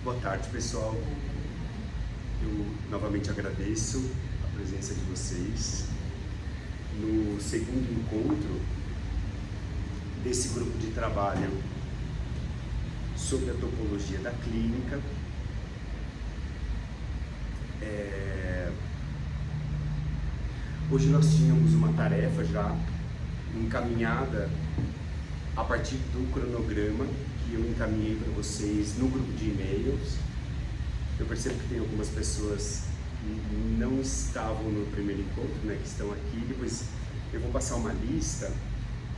Boa tarde, pessoal. Eu novamente agradeço a presença de vocês no segundo encontro desse grupo de trabalho sobre a topologia da clínica. Hoje nós tínhamos uma tarefa já encaminhada a partir do cronograma que eu encaminhei para vocês no grupo de e-mails. Eu percebo que tem algumas pessoas que não estavam no primeiro encontro, que estão aqui. Depois eu vou passar uma lista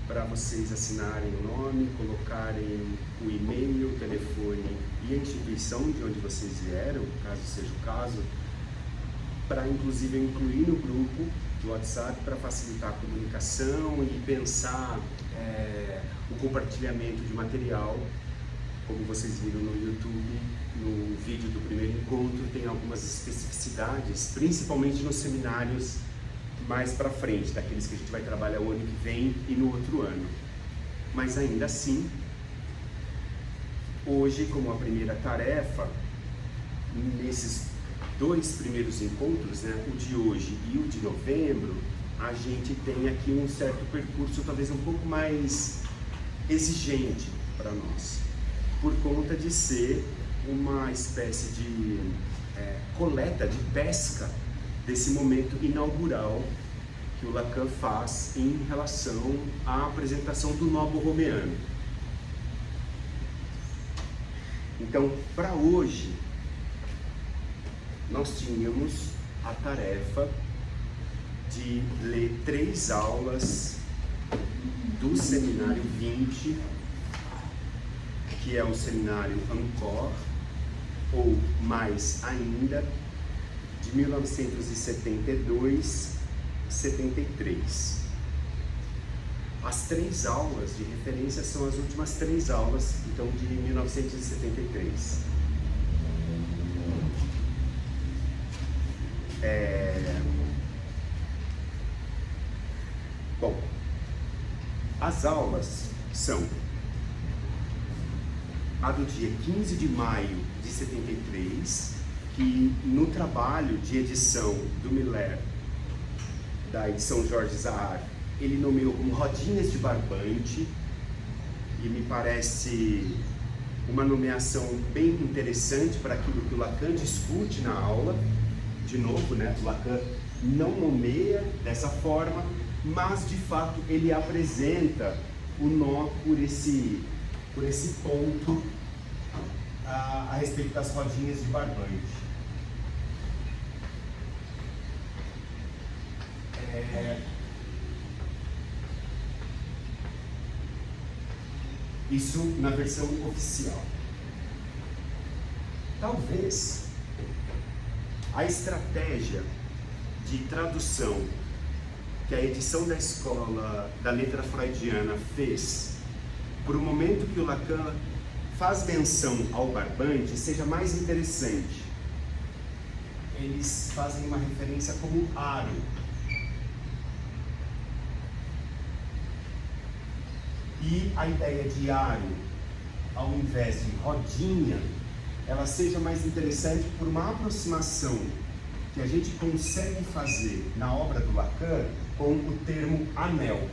para vocês assinarem o nome, colocarem o e-mail, o telefone e a instituição de onde vocês vieram, caso seja o caso, para inclusive incluir no grupo do WhatsApp para facilitar a comunicação e pensar o compartilhamento de material. Como vocês viram no YouTube, no vídeo do primeiro encontro, tem algumas especificidades, principalmente nos seminários mais para frente, daqueles que a gente vai trabalhar o ano que vem e no outro ano. Mas ainda assim, hoje, como a primeira tarefa, nesses dois primeiros encontros, o de hoje e o de novembro, a gente tem aqui um certo percurso talvez um pouco mais exigente para nós, por conta de ser uma espécie de coleta, de pesca desse momento inaugural que o Lacan faz em relação à apresentação do Novo Romeano. Então, para hoje, nós tínhamos a tarefa de ler 3 aulas do seminário 20, que é o seminário Ancor, ou mais ainda, de 1972-73. As 3 aulas de referência são as últimas 3 aulas, então, de 1973. Bom, as aulas são a do dia 15 de maio de 73, que no trabalho de edição do Miller, da edição Jorge Zahar, ele nomeou como rodinhas de barbante, e me parece uma nomeação bem interessante para aquilo que o Lacan discute na aula. De novo, o Lacan não nomeia dessa forma, mas de fato ele apresenta o nó por esse ponto a respeito das rodinhas de barbante. Isso na versão oficial. Talvez a estratégia de tradução que a edição da escola da letra freudiana fez, por um momento que o Lacan faz menção ao barbante, seja mais interessante. Eles fazem uma referência como aro. E a ideia de aro, ao invés de rodinha, ela seja mais interessante por uma aproximação que a gente consegue fazer na obra do Lacan com o termo anel,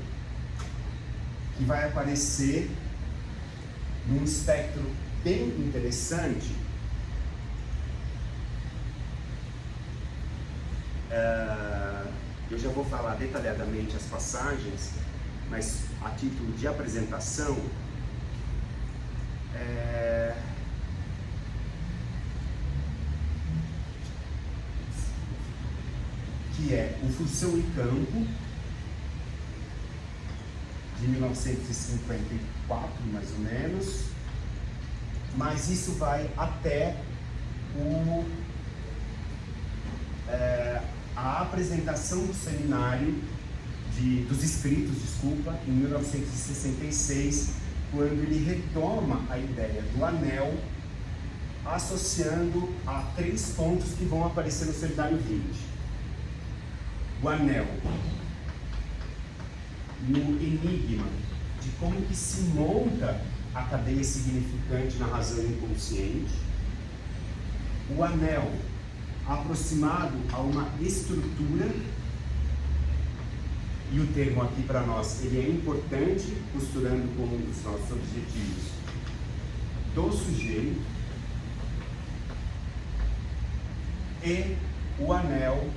que vai aparecer num espectro bem interessante eu já vou falar detalhadamente as passagens, mas a título de apresentação, que é o Função e Campo, de 1954, mais ou menos, mas isso vai até a apresentação do seminário, dos escritos, em 1966, quando ele retoma a ideia do anel, associando a 3 pontos que vão aparecer no seminário 20. O anel no enigma de como que se monta a cadeia significante na razão inconsciente, o anel aproximado a uma estrutura, e o termo aqui para nós, ele é importante, costurando com um dos nossos objetivos do sujeito, e o anel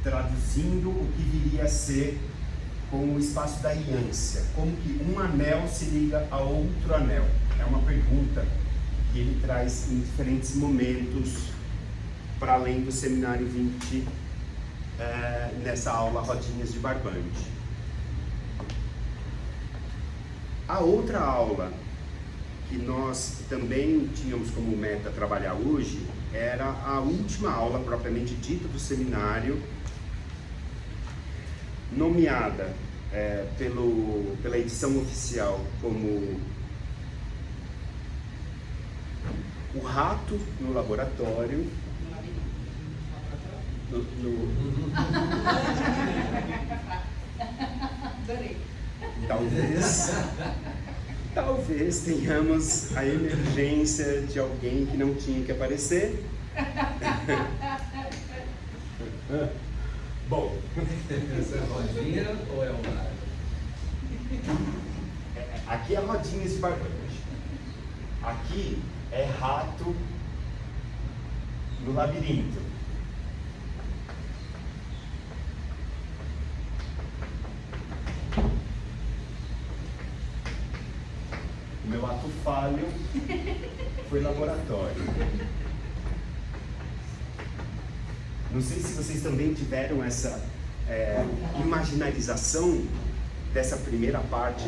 traduzindo o que viria a ser com o espaço da aliança, como que um anel se liga a outro anel. É uma pergunta que ele traz em diferentes momentos, para além do Seminário 20, nessa aula Rodinhas de Barbante. A outra aula que nós também tínhamos como meta trabalhar hoje era a última aula propriamente dita do seminário, nomeada pela edição oficial como O Rato no Laboratório. Talvez tenhamos a emergência de alguém que não tinha que aparecer. Bom. Essa é rodinha ou é um rato? Aqui é rodinhas de barbante. Aqui é rato no labirinto. O meu ato falho foi laboratório. Não sei se vocês também tiveram essa imaginarização dessa primeira parte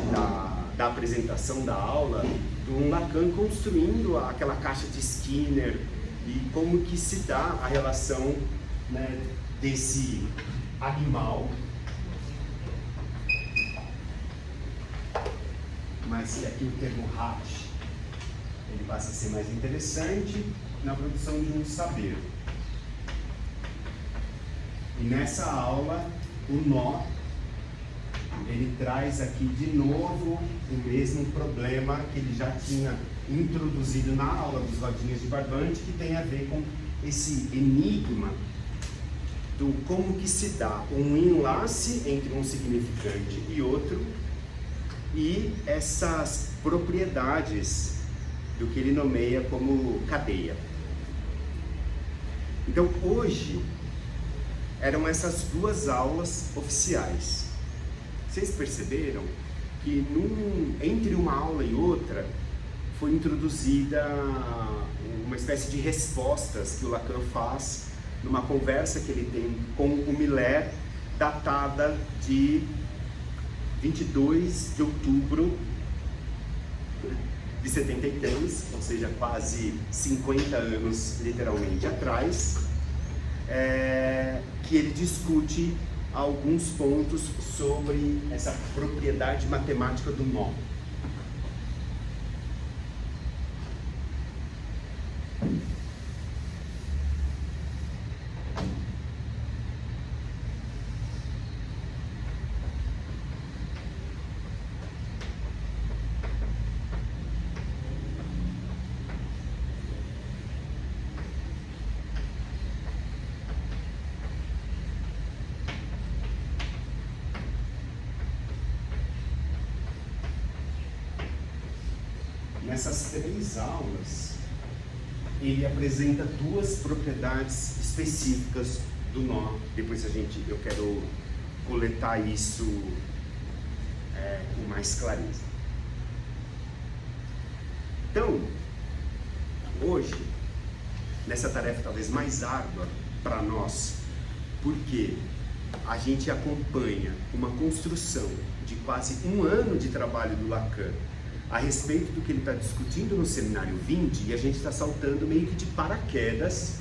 da apresentação da aula, do Lacan construindo aquela caixa de Skinner e como que se dá a relação, né, desse animal, mas aqui o termo rato, ele passa a ser mais interessante na produção de um saber. E nessa aula, o nó, ele traz aqui de novo o mesmo problema que ele já tinha introduzido na aula dos Rodinhas de Barbante, que tem a ver com esse enigma do como que se dá um enlace entre um significante e outro, e essas propriedades do que ele nomeia como cadeia. Então, hoje, eram essas duas aulas oficiais. Vocês perceberam que entre uma aula e outra foi introduzida uma espécie de respostas que o Lacan faz numa conversa que ele tem com o Miller, datada de 22 de outubro de 73, ou seja, quase 50 anos literalmente atrás, que ele discute alguns pontos sobre essa propriedade matemática do nó. Nessas 3 aulas, ele apresenta 2 propriedades específicas do nó. Depois eu quero coletar isso com mais clareza. Então, hoje, nessa tarefa talvez mais árdua para nós, porque a gente acompanha uma construção de quase 1 ano de trabalho do Lacan a respeito do que ele está discutindo no Seminário 20, e a gente está saltando meio que de paraquedas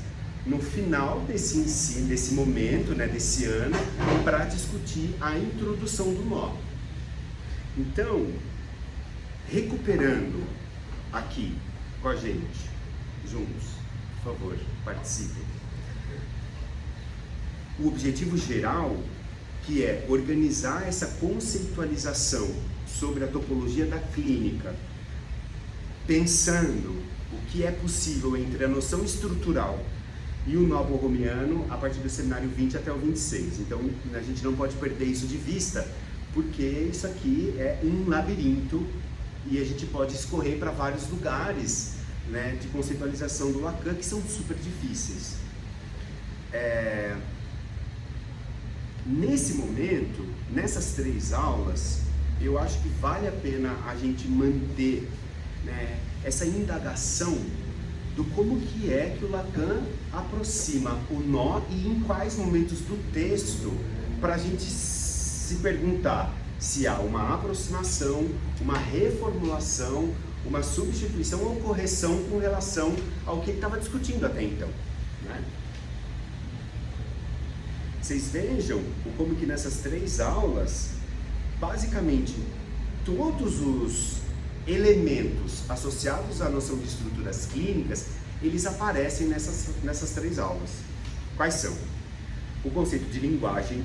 no final desse ensino, desse momento, né, desse ano, para discutir a introdução do nó. Então, recuperando aqui com a gente, juntos, por favor, participem. O objetivo geral, que é organizar essa conceitualização sobre a topologia da clínica pensando o que é possível entre a noção estrutural e o nó borromiano a partir do seminário 20 até o 26. Então a gente não pode perder isso de vista, porque isso aqui é um labirinto e a gente pode escorrer para vários lugares, né, de conceitualização do Lacan que são super difíceis. Nesse momento, nessas 3 aulas, eu acho que vale a pena a gente manter, né, essa indagação do como que é que o Lacan aproxima o nó e em quais momentos do texto, para a gente se perguntar se há uma aproximação, uma reformulação, uma substituição ou correção com relação ao que ele estava discutindo até então, né? Vocês vejam como que nessas 3 aulas, basicamente, todos os elementos associados à noção de estruturas clínicas, eles aparecem nessas 3 aulas. Quais são? O conceito de linguagem,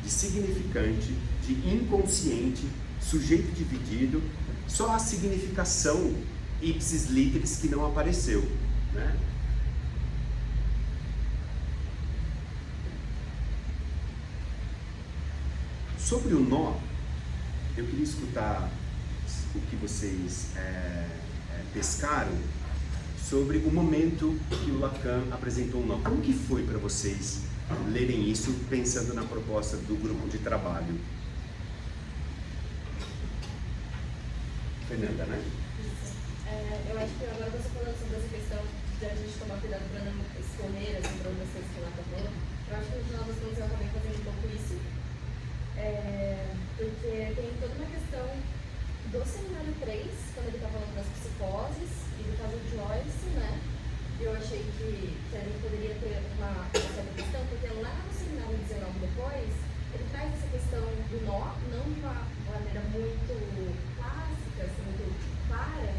de significante, de inconsciente, sujeito dividido, só a significação ipsis literis que não apareceu, né? Sobre o nó, eu queria escutar o que vocês pescaram sobre o momento que o Lacan apresentou o nó. Como que foi para vocês lerem isso pensando na proposta do grupo de trabalho? Fernanda, né? Eu acho que agora você falando sobre essa questão de a gente tomar cuidado para não escorrer assim, para outras coisas que o Lacan falou, eu acho que no final das contas eu acabei fazendo um pouco isso. Porque tem toda uma questão do seminário 3, quando ele está falando das psicoses e do caso de Joyce, né? Eu achei que a gente poderia ter uma certa questão, porque lá no seminário 19 depois, ele traz essa questão do nó, não de uma maneira muito clássica, assim, muito clara,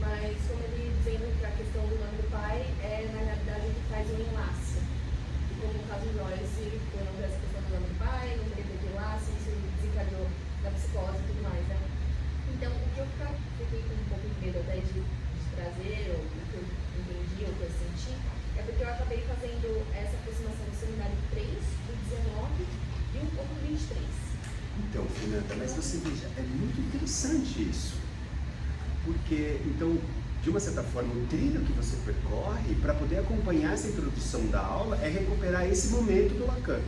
mas como ele dizendo que a questão do nome do pai na realidade, o que faz um enlace. E como no caso de Joyce, por não ter essa questão do nome do pai, não teria feito enlace, isso desencadeou da psicose e tudo mais, né? Então, o que eu fiquei com um pouco de medo até de trazer, ou o que eu entendi, ou o que eu senti, é porque eu acabei fazendo essa aproximação do seminário 3, do 19 e um pouco do 23. Então, Fernanda, mas você veja, é muito interessante isso. Porque, então, de uma certa forma, o trilho que você percorre para poder acompanhar essa introdução da aula é recuperar esse momento do Lacan.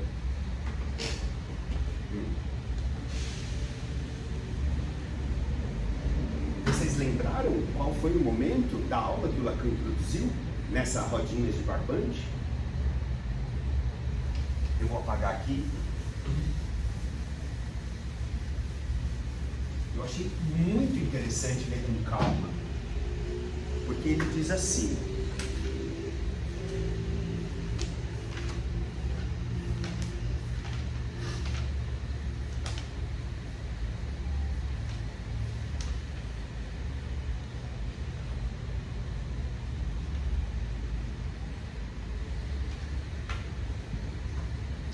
Vocês lembraram qual foi o momento da aula que o Lacan introduziu nessa rodinha de barbante? Eu vou apagar aqui. Eu achei muito interessante ler com calma, porque ele diz assim: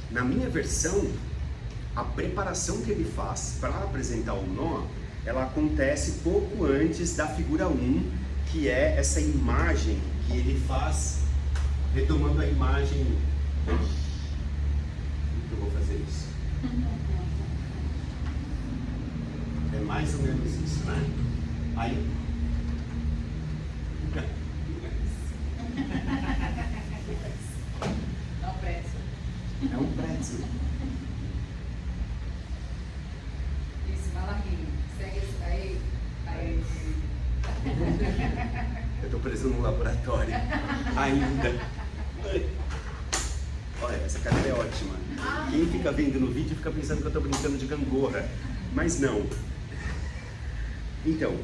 na minha versão, a preparação que ele faz para apresentar o nó, ela acontece pouco antes da figura 1, que é essa imagem que ele faz, retomando a imagem. Como que eu vou fazer isso? É mais ou menos isso, né? Aí. É um pretzel. Isso, Malaquinho. Segue isso daí. Aí. Eu tô preso num laboratório. Ainda. Olha, essa cadeira é ótima. Quem fica vendo no vídeo fica pensando que eu tô brincando de gangorra. Mas não. Então,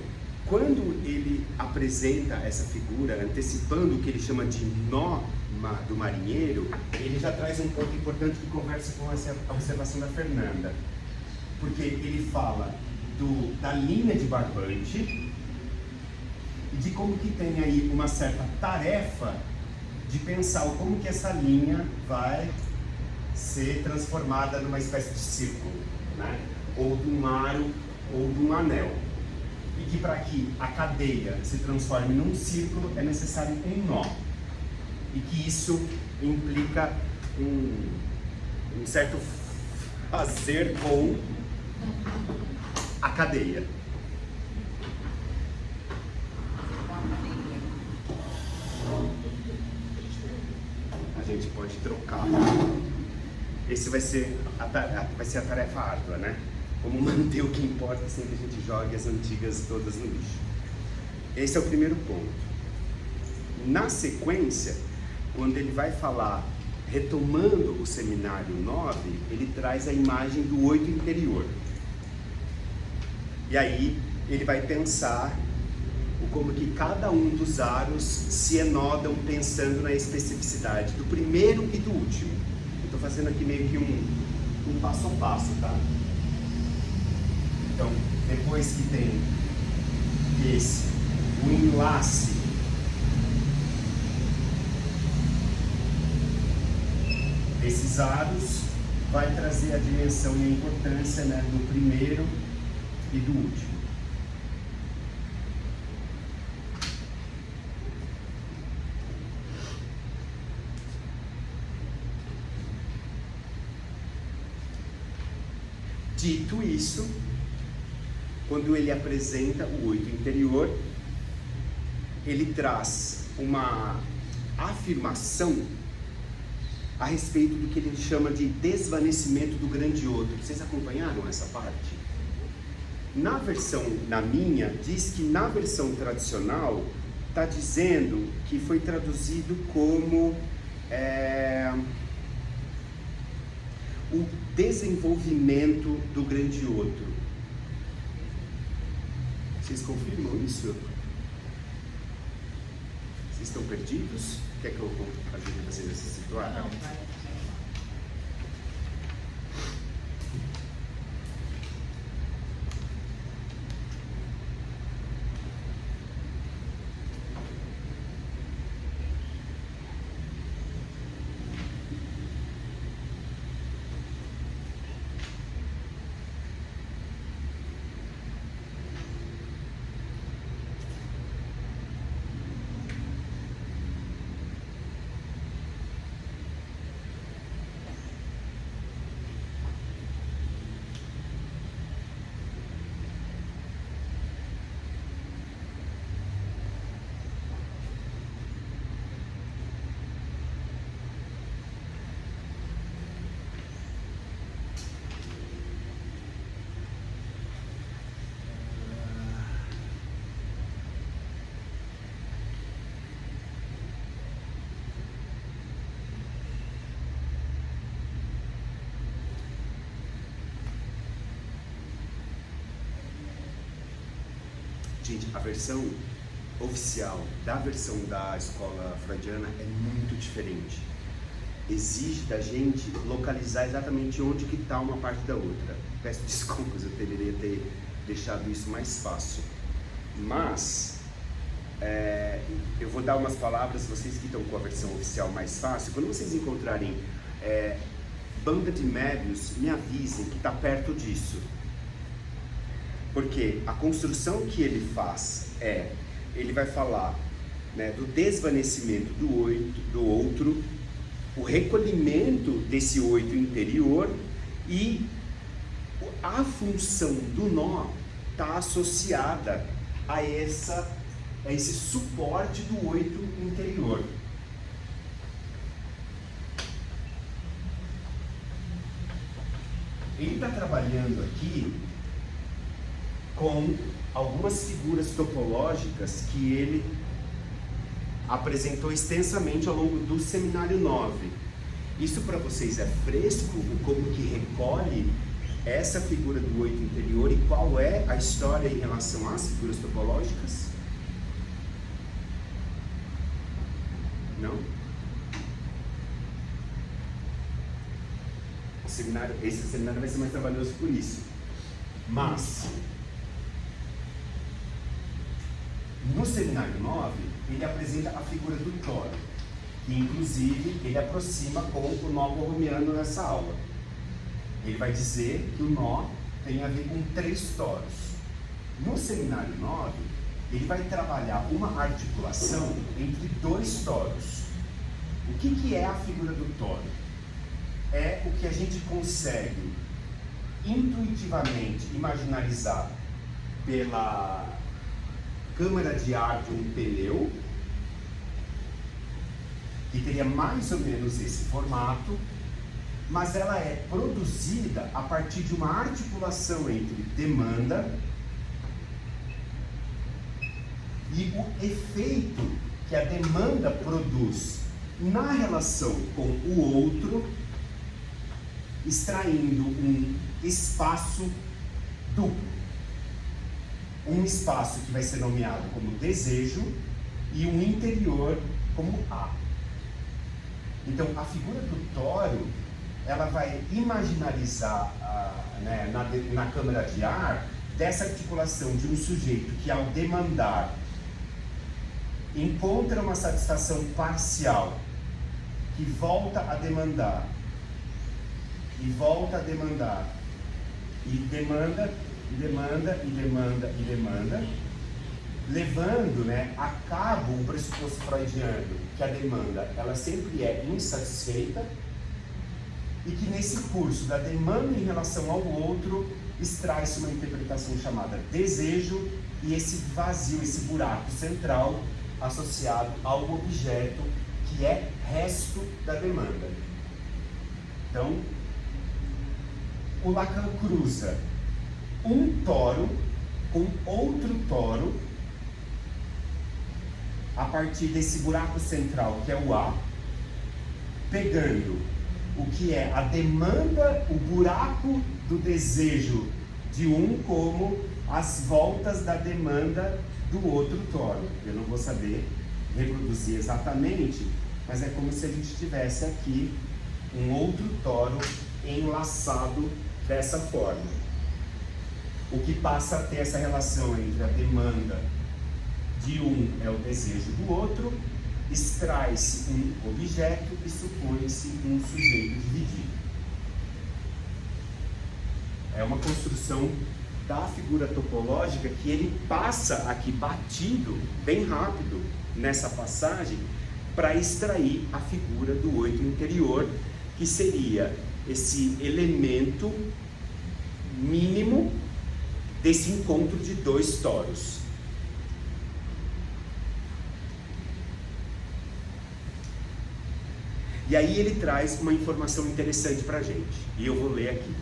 quando ele apresenta essa figura, antecipando o que ele chama de nó do marinheiro, ele já traz um ponto importante que conversa com essa observação da Fernanda, porque ele fala da linha de barbante e de como que tem aí uma certa tarefa de pensar como que essa linha vai ser transformada numa espécie de círculo, né? Ou de um aro ou de um anel. e que para que a cadeia se transforme num círculo é necessário um nó. E que isso implica um certo fazer com a cadeia. A gente pode trocar. Esse vai ser a tarefa árdua, né? Como manter o que importa sem que a gente jogue as antigas todas no lixo. Esse é o primeiro ponto. Na sequência, quando ele vai falar, retomando o seminário 9, ele traz a imagem do 8 interior. E aí ele vai pensar como que cada um dos aros se enodam pensando na especificidade do primeiro e do último. Eu estou fazendo aqui meio que um passo a passo, tá? Então, depois que tem o enlace desses aros, vai trazer a dimensão e a importância, né, do primeiro e do último. Dito isso, quando ele apresenta o 8 interior, ele traz uma afirmação a respeito do que ele chama de desvanecimento do grande outro. Vocês acompanharam essa parte? Na minha, diz que na versão tradicional está dizendo que foi traduzido como o desenvolvimento do grande outro. Vocês confirmam isso? Vocês estão perdidos? Quer que eu ajude vocês a se situar? Não, vai. Gente, a versão oficial da versão da escola freudiana é muito diferente. Exige da gente localizar exatamente onde que está uma parte da outra. Peço desculpas, eu deveria ter deixado isso mais fácil. Mas, eu vou dar umas palavras, vocês que estão com a versão oficial mais fácil, quando vocês encontrarem banda de Möbius, me avisem que está perto disso. Porque a construção que ele faz ele vai falar, né, do desvanecimento do outro, o recolhimento desse 8 interior, e a função do nó está associada a esse suporte do 8 interior. Ele está trabalhando aqui com algumas figuras topológicas que ele apresentou extensamente ao longo do seminário 9. Isso para vocês é fresco, como que recolhe essa figura do 8 interior e qual é a história em relação às figuras topológicas? Não? Esse seminário vai ser mais trabalhoso por isso. Mas no seminário 9, ele apresenta a figura do toro, que inclusive ele aproxima com o nó borromiano nessa aula. Ele vai dizer que o nó tem a ver com 3 toros. No seminário 9, ele vai trabalhar uma articulação entre dois toros. O que é a figura do toro? É o que a gente consegue intuitivamente imaginarizar pela câmara de ar de um pneu, que teria mais ou menos esse formato, mas ela é produzida a partir de uma articulação entre demanda e o efeito que a demanda produz na relação com o outro, extraindo um espaço duplo. Um espaço que vai ser nomeado como desejo e um interior como A. Então, a figura do toro, ela vai imaginarizar na câmara de ar dessa articulação de um sujeito que, ao demandar, encontra uma satisfação parcial, que volta a demandar, e volta a demandar, e demanda, e demanda, e demanda, e demanda, levando a cabo o pressuposto freudiano que a demanda ela sempre é insatisfeita e que nesse curso da demanda em relação ao outro extrai-se uma interpretação chamada desejo e esse vazio, esse buraco central associado ao objeto que é resto da demanda. Então, o Lacan cruza um toro com outro toro a partir desse buraco central que é o A, pegando o que é a demanda, o buraco do desejo de um como as voltas da demanda do outro toro. Eu não vou saber reproduzir exatamente, mas é como se a gente tivesse aqui um outro toro enlaçado dessa forma. O que passa a ter essa relação entre a demanda de um é o desejo do outro, extrai-se um objeto e supõe-se um sujeito dividido. É uma construção da figura topológica que ele passa aqui batido, bem rápido, nessa passagem, para extrair a figura do oito interior, que seria esse elemento mínimo desse encontro de dois toros. E aí ele traz uma informação interessante para a gente, e eu vou ler aqui,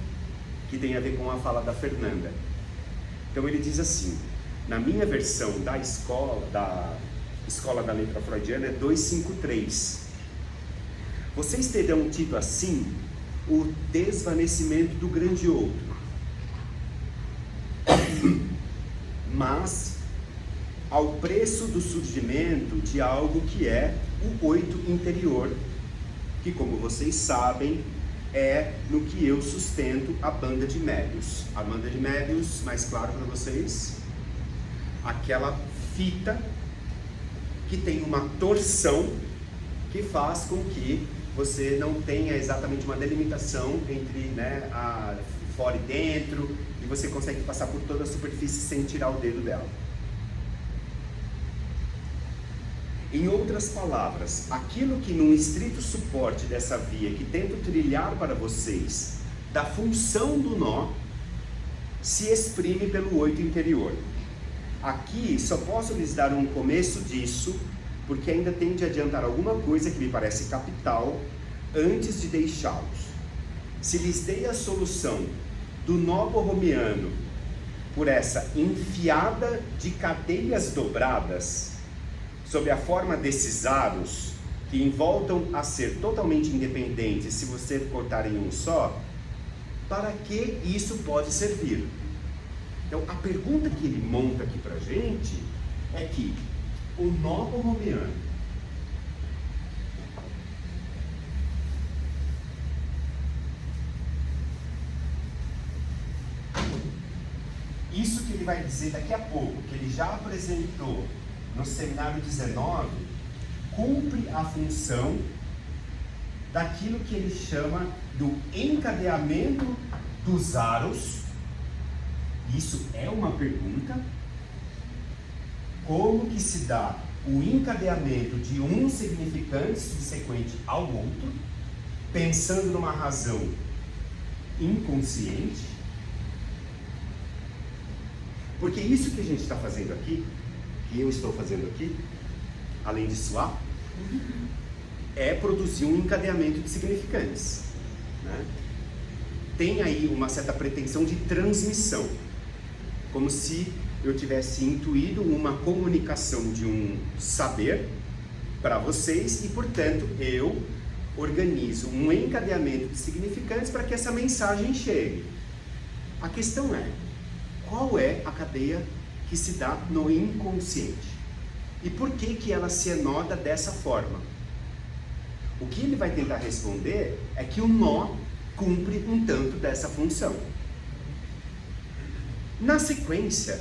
que tem a ver com a fala da Fernanda. Então ele diz assim: na minha versão da escola da letra freudiana é 253. Vocês terão tido assim o desvanecimento do grande outro, mas ao preço do surgimento de algo que é o oito interior, que, como vocês sabem, é no que eu sustento a banda de médios. A banda de médios, mais claro para vocês, aquela fita que tem uma torção que faz com que você não tenha exatamente uma delimitação entre a fora e dentro, e você consegue passar por toda a superfície sem tirar o dedo dela. Em outras palavras, aquilo que num estrito suporte dessa via que tento trilhar para vocês, da função do nó, se exprime pelo oito interior. Aqui só posso lhes dar um começo disso, porque ainda tenho de adiantar alguma coisa que me parece capital, antes de deixá-los. Se lhes dei a solução do nó borromiano por essa enfiada de cadeias dobradas, sob a forma desses aros, que voltam a ser totalmente independentes se você cortar em um só, para que isso pode servir? Então, a pergunta que ele monta aqui pra gente é que o nó borromiano, isso que ele vai dizer daqui a pouco, que ele já apresentou no seminário 19, cumpre a função daquilo que ele chama do encadeamento dos aros Isso é uma pergunta. Como que se dá o encadeamento de um significante subsequente ao outro, pensando numa razão inconsciente? Porque isso que a gente está fazendo aqui, que eu estou fazendo aqui, além de suar, é produzir um encadeamento de significantes, né? Tem aí uma certa pretensão de transmissão, como se eu tivesse intuído uma comunicação de um saber para vocês e, portanto, eu organizo um encadeamento de significantes para que essa mensagem chegue. A questão é, qual é a cadeia que se dá no inconsciente? E por que que ela se enoda dessa forma? O que ele vai tentar responder é que o nó cumpre um tanto dessa função. Na sequência,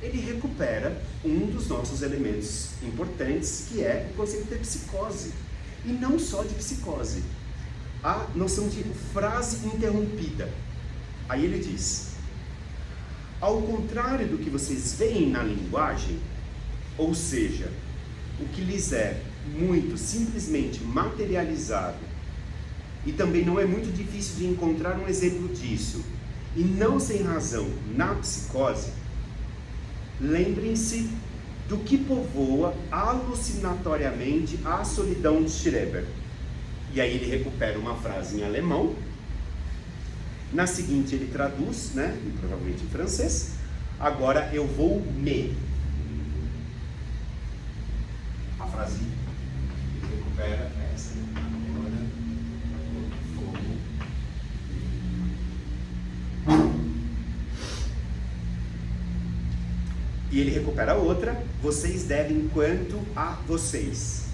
ele recupera um dos nossos elementos importantes, que é o conceito de psicose. E não só de psicose. A noção de frase interrompida. Aí ele diz: ao contrário do que vocês veem na linguagem, ou seja, o que lhes é muito simplesmente materializado, e também não é muito difícil de encontrar um exemplo disso, e não sem razão, na psicose, lembrem-se do que povoa alucinatoriamente a solidão de Schreber. E aí ele recupera uma frase em alemão. Na seguinte ele traduz, né, provavelmente em francês: agora eu vou me. A frase ele recupera essa, né? Agora eu vou. E ele recupera outra: vocês devem quanto a vocês.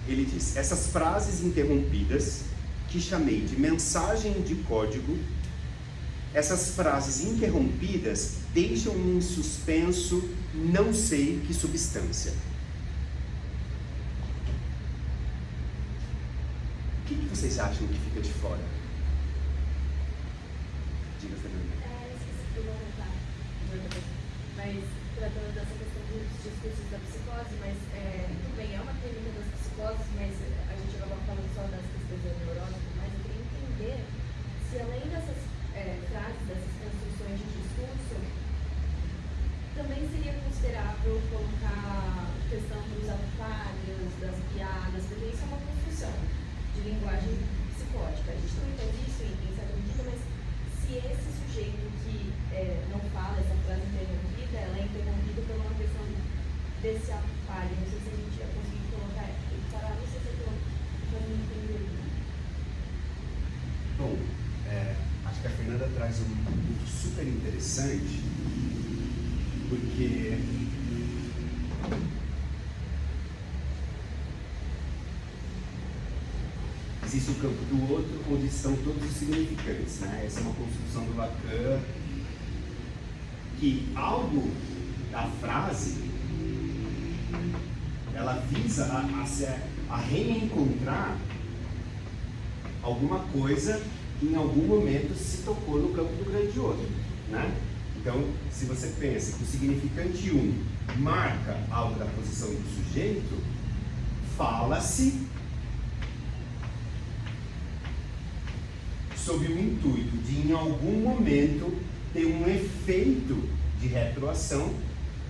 Ele diz: essas frases interrompidas, que chamei de mensagem de código, essas frases interrompidas deixam em suspenso não sei que substância. O que vocês acham que fica de fora? Diga, Fernanda. Esqueci de comentar. Mas tratando dessa questão dos discursos da psicose, mas tudo bem, é uma clínica das psicoses, mas a gente acaba falando só das questões da neurose, mas eu queria entender se além dessas frases, dessas construções de discurso, também seria considerável colocar a questão dos atalhos, das piadas, porque isso é uma construção de linguagem psicótica. A gente também faz isso em certa medida, mas se esse sujeito que não fala essa frase interrompida, ela é interrompida por uma questão desse atalho. Não sei se a gente ia conseguir colocar e parar, não sei se eu estou fazendo entender. Bom, acho que a Fernanda traz um ponto super interessante, porque existe o campo do outro, onde estão todos os significantes, né? Essa é uma construção do Lacan, que algo da frase, ela visa a reencontrar alguma coisa que em algum momento se tocou no campo do grande outro, né? Então, se você pensa que o significante 1 marca algo da posição do sujeito, fala-se sob o intuito de, em algum momento, ter um efeito de retroação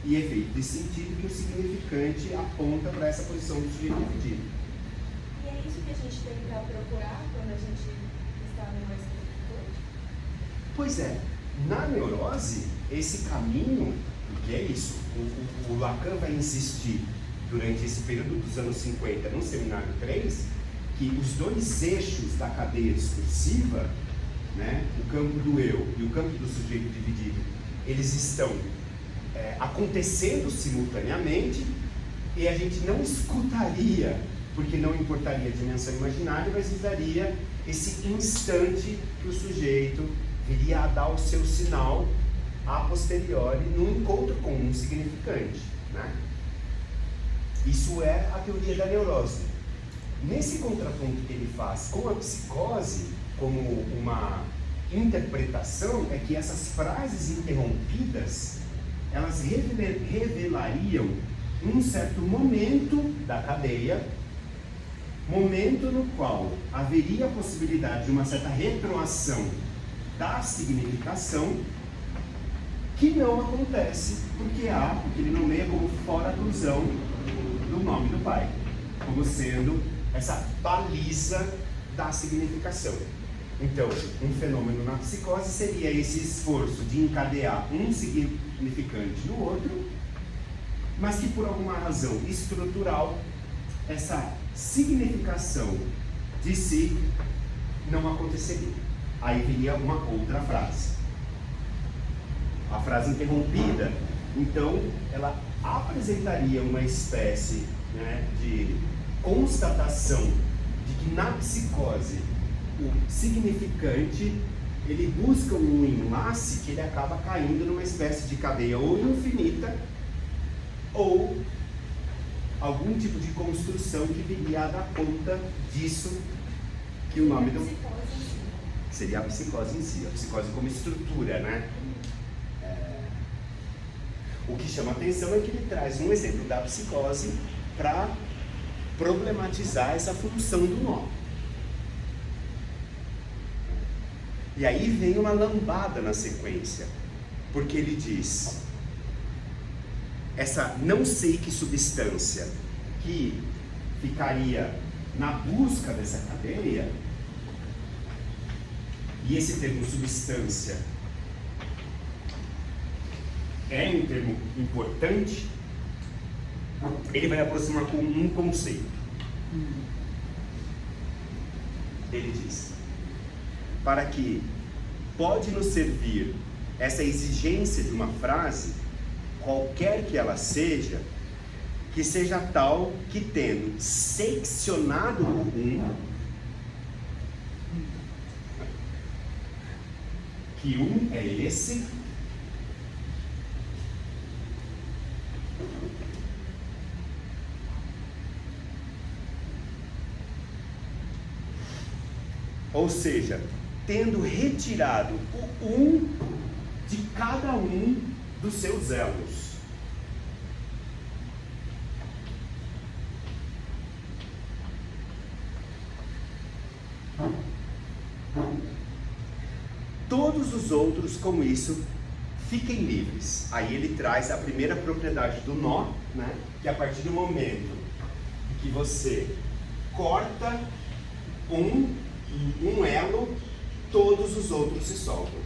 e efeito de sentido que o significante aponta para essa posição do sujeito dividido. E é isso que a gente tem para procurar quando a gente está no mais significante? Pois é, na neurose, esse caminho, que é isso, o Lacan vai insistir durante esse período dos anos 50, no seminário 3, que os dois eixos da cadeia discursiva, né, o campo do eu e o campo do sujeito dividido, eles estão acontecendo simultaneamente, e a gente não escutaria, porque não importaria a dimensão imaginária, mas daria esse instante que o sujeito viria a dar o seu sinal a posteriori no encontro com um significante, né? Isso é a teoria da neurose. Nesse contraponto que ele faz com a psicose como uma interpretação é que essas frases interrompidas, elas revelariam um certo momento da cadeia, momento no qual haveria a possibilidade de uma certa retroação da significação, que não acontece porque ele nomeia como fora-clusão do nome do pai, como sendo essa baliza da significação. Então, um fenômeno na psicose seria esse esforço de encadear um significante no outro, mas que por alguma razão estrutural, essa significação de si não aconteceria. Aí viria uma outra frase. A frase interrompida, então, ela apresentaria uma espécie, né, de constatação de que na psicose o significante ele busca um enlace que ele acaba caindo numa espécie de cadeia ou infinita ou algum tipo de construção que viria a dar conta disso, que o nome do... seria a psicose em si, a psicose como estrutura, né? O que chama atenção é que ele traz um exemplo da psicose para problematizar essa função do nó. E aí vem uma lambada na sequência, porque ele diz: essa não sei que substância que ficaria na busca dessa cadeia, e esse termo substância é um termo importante, ele vai aproximar com um conceito. Ele diz: para que pode nos servir essa exigência de uma frase, qualquer que ela seja, que seja tal que, tendo seccionado o que é esse, ou seja, tendo retirado o de cada um dos seus elos. Todos os outros, com isso, fiquem livres. Aí ele traz a primeira propriedade do nó, né? Que a partir do momento que você corta um elo, todos os outros se soltam.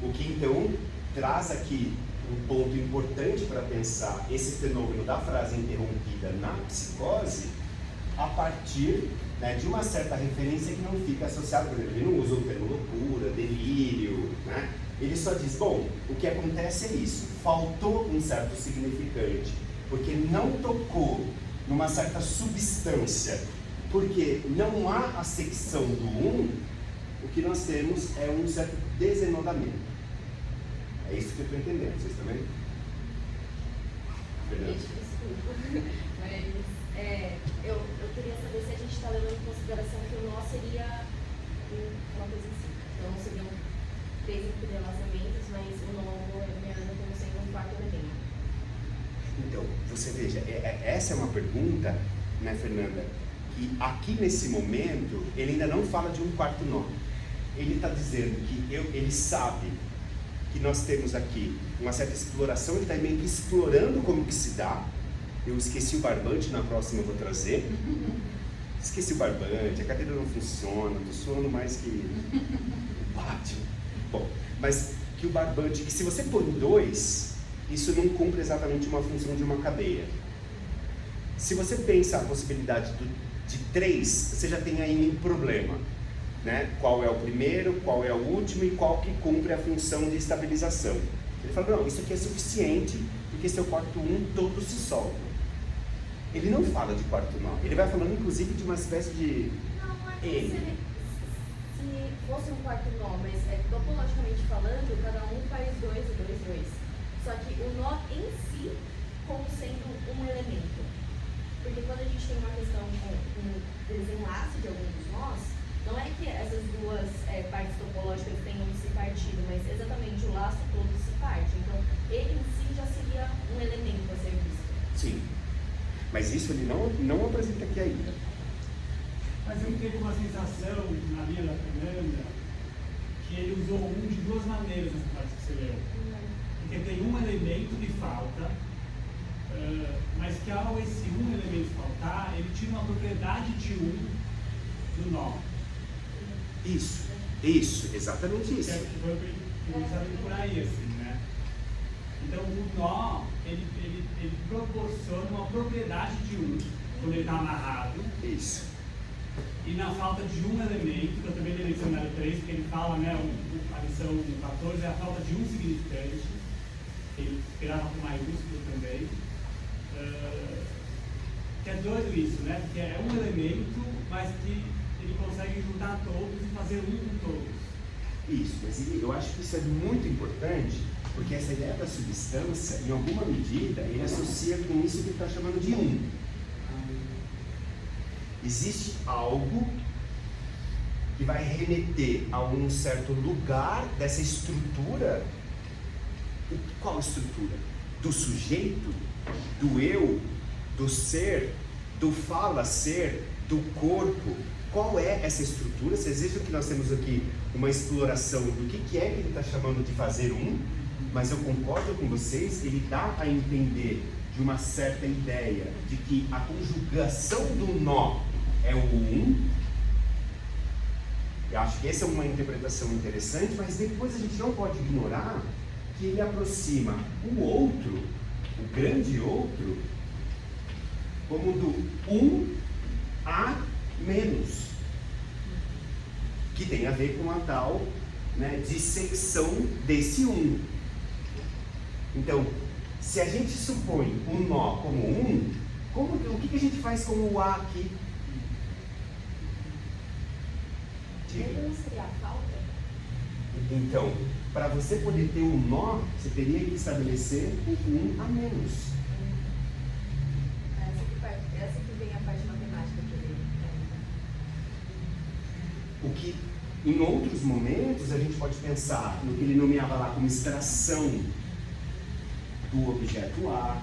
O que então traz aqui um ponto importante para pensar esse fenômeno da frase interrompida na psicose, a partir, né, de uma certa referência que não fica associada, por exemplo, ele não usa o termo loucura, delírio, né? Ele só diz, bom, o que acontece é isso, faltou um certo significante, porque não tocou numa certa substância, porque não há a secção do o que nós temos é um certo desenodamento. É isso que eu estou entendendo, vocês também? Desculpa, mas eu queria saber se a gente está levando em consideração que o nó seria uma coisa assim. Então seriam 3 entrelaçamentos, mas o nó me anda como sendo um quarto elemento. Então, você veja, essa é uma pergunta, né, Fernanda, que aqui nesse momento ele ainda não fala de um quarto nó. Ele está dizendo que ele sabe que nós temos aqui uma certa exploração, ele está meio que explorando como que se dá. Eu esqueci o barbante, na próxima eu vou trazer. Esqueci o barbante, a cadeira não funciona, estou suando mais que bate. Bom, mas que o barbante, que se você põe 2, isso não cumpre exatamente uma função de uma cadeia. Se você pensa a possibilidade de 3, você já tem aí um problema. Né? Qual é o primeiro, qual é o último e qual que cumpre a função de estabilização. Ele fala, não, isso aqui é suficiente, porque se eu corto todos se soltam. Ele não fala de quarto nó, ele vai falando inclusive de uma espécie de... Não, é que se fosse um quarto nó, mas topologicamente falando, cada um faz 2 e 2, 2. Só que o nó em si, como sendo um elemento. Porque quando a gente tem uma questão com desenlace de algum dos nós, não é que essas duas partes topológicas tenham se partido, mas exatamente o laço todo se parte. Então, ele em si já seria um elemento a ser visto. Sim. Mas isso ele não apresenta aqui ainda. Mas eu tenho uma sensação, na linha da Fernanda, que ele usou um de duas maneiras nessa parte que você leu. Porque tem um elemento que falta, mas que ao esse um elemento faltar, ele tira uma propriedade de um do nó. Isso, exatamente isso. Que foi o que eu estava por aí, assim, né? Então o nó, ele proporciona uma propriedade de um, quando ele está amarrado. Isso. E na falta de um elemento, que eu também dei lição 3, porque ele fala, né, a lição 14 é a falta de um significante, ele grava com maiúsculo também, que é doido isso, né, porque é um elemento, mas que ele consegue juntar todos e fazer um com todos. Isso, mas eu acho que isso é muito importante, porque essa ideia da substância, em alguma medida, ele associa com isso que ele está chamando de um. Existe algo que vai remeter a um certo lugar dessa estrutura. Qual estrutura? Do sujeito, do eu, do ser, do fala-ser, do corpo. Qual é essa estrutura? Vocês vejam que nós temos aqui uma exploração do que é que ele está chamando de fazer um, mas eu concordo com vocês, ele dá a entender de uma certa ideia de que a conjugação do nó é o um. Eu acho que essa é uma interpretação interessante, mas depois a gente não pode ignorar que ele aproxima o outro, o grande outro, como do um a menos, que tem a ver com a tal, né, dissecção desse um. Então, se a gente supõe o nó como um, o que a gente faz com o A aqui? Ele não seria a falta? Então, para você poder ter um nó, você teria que estabelecer o um a menos. Essa que vem a parte matemática que ele O que, em outros momentos, a gente pode pensar no que ele nomeava lá como extração do objeto A,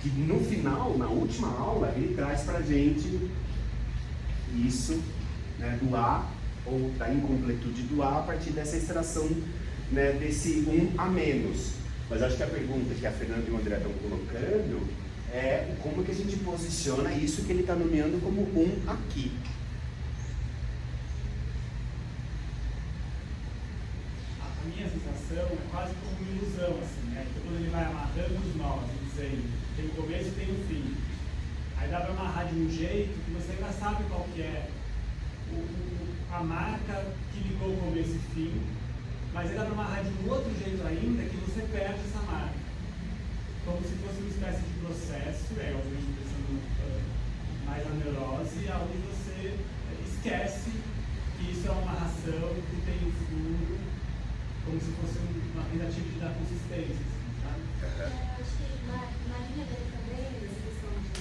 que no final, na última aula, ele traz para a gente isso, né, do A, ou da incompletude do A partir dessa extração, né, desse um a menos. Mas acho que a pergunta que a Fernanda e o André estão colocando é como que a gente posiciona isso que ele está nomeando como um aqui. A minha sensação é quase como uma ilusão, assim, né? Então, quando ele vai amarrando os nós, dizendo, tem o começo e tem o fim. Aí dá para amarrar de um jeito que você ainda sabe qual que é a marca que ligou o começo e fim, mas aí dá para amarrar de um outro jeito ainda que você perde essa marca. Como se fosse uma espécie de processo, obviamente pensando mais na neurose, onde você esquece que isso é uma amarração, que tem um furo, como se fosse uma tentativa de dar consistência, assim, sabe? acho que na linha dele também, dessa questão de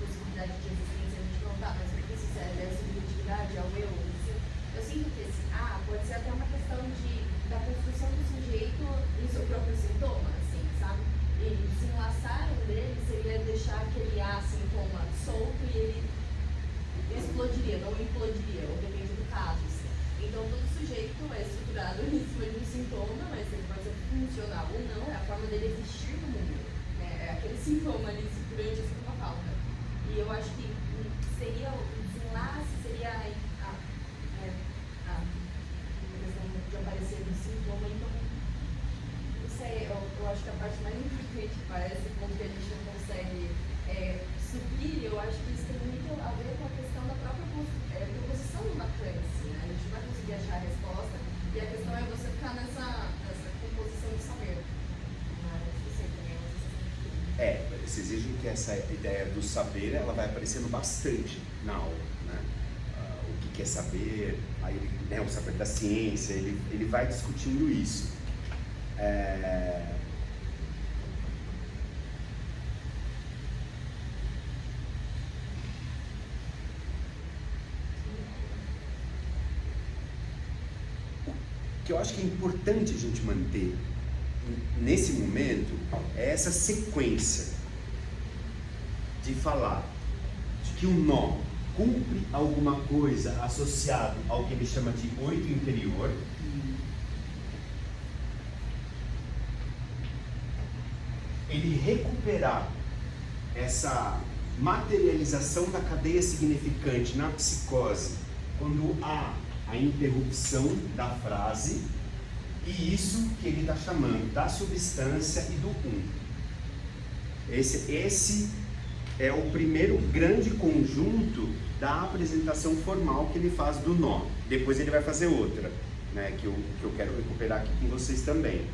possibilidade de existência, a gente não tá, mas porque se serve a subjetividade, ao eu, eu sinto que esse A pode ser até uma questão da construção do sujeito em seu próprio sintoma, assim, sabe? E se enlaçar um dele seria deixar aquele A sintoma solto e ele explodiria, não implodiria, ou depende do caso, assim. Então todo sujeito é estruturado em cima de um sintoma, mas ele pode ser funcional ou não, é a forma dele existir no mundo, né? É aquele sintoma ali durante a sintoma falta. E eu acho que seria o desenlace, seria a questão de aparecer no sintoma. Então, não sei, eu acho que a parte mais importante para esse ponto que a gente não consegue subir, eu acho que isso tem muito a ver com a questão da própria proposição do Lacan, assim, né? A gente vai conseguir achar a resposta, e a questão é você ficar nessa composição de saber. Mas não sei também, Vocês vejam que essa ideia do saber, ela vai aparecendo bastante na aula, né? O que é saber, aí, né, o saber da ciência, ele vai discutindo isso. O que eu acho que é importante a gente manter nesse momento é essa sequência de falar de que o nó cumpre alguma coisa associado ao que ele chama de oito interior. Ele recuperar essa materialização da cadeia significante na psicose quando há a interrupção da frase, e isso que ele está chamando da substância e do Esse é o primeiro grande conjunto da apresentação formal que ele faz do nó. Depois ele vai fazer outra, né, que eu quero recuperar aqui com vocês também.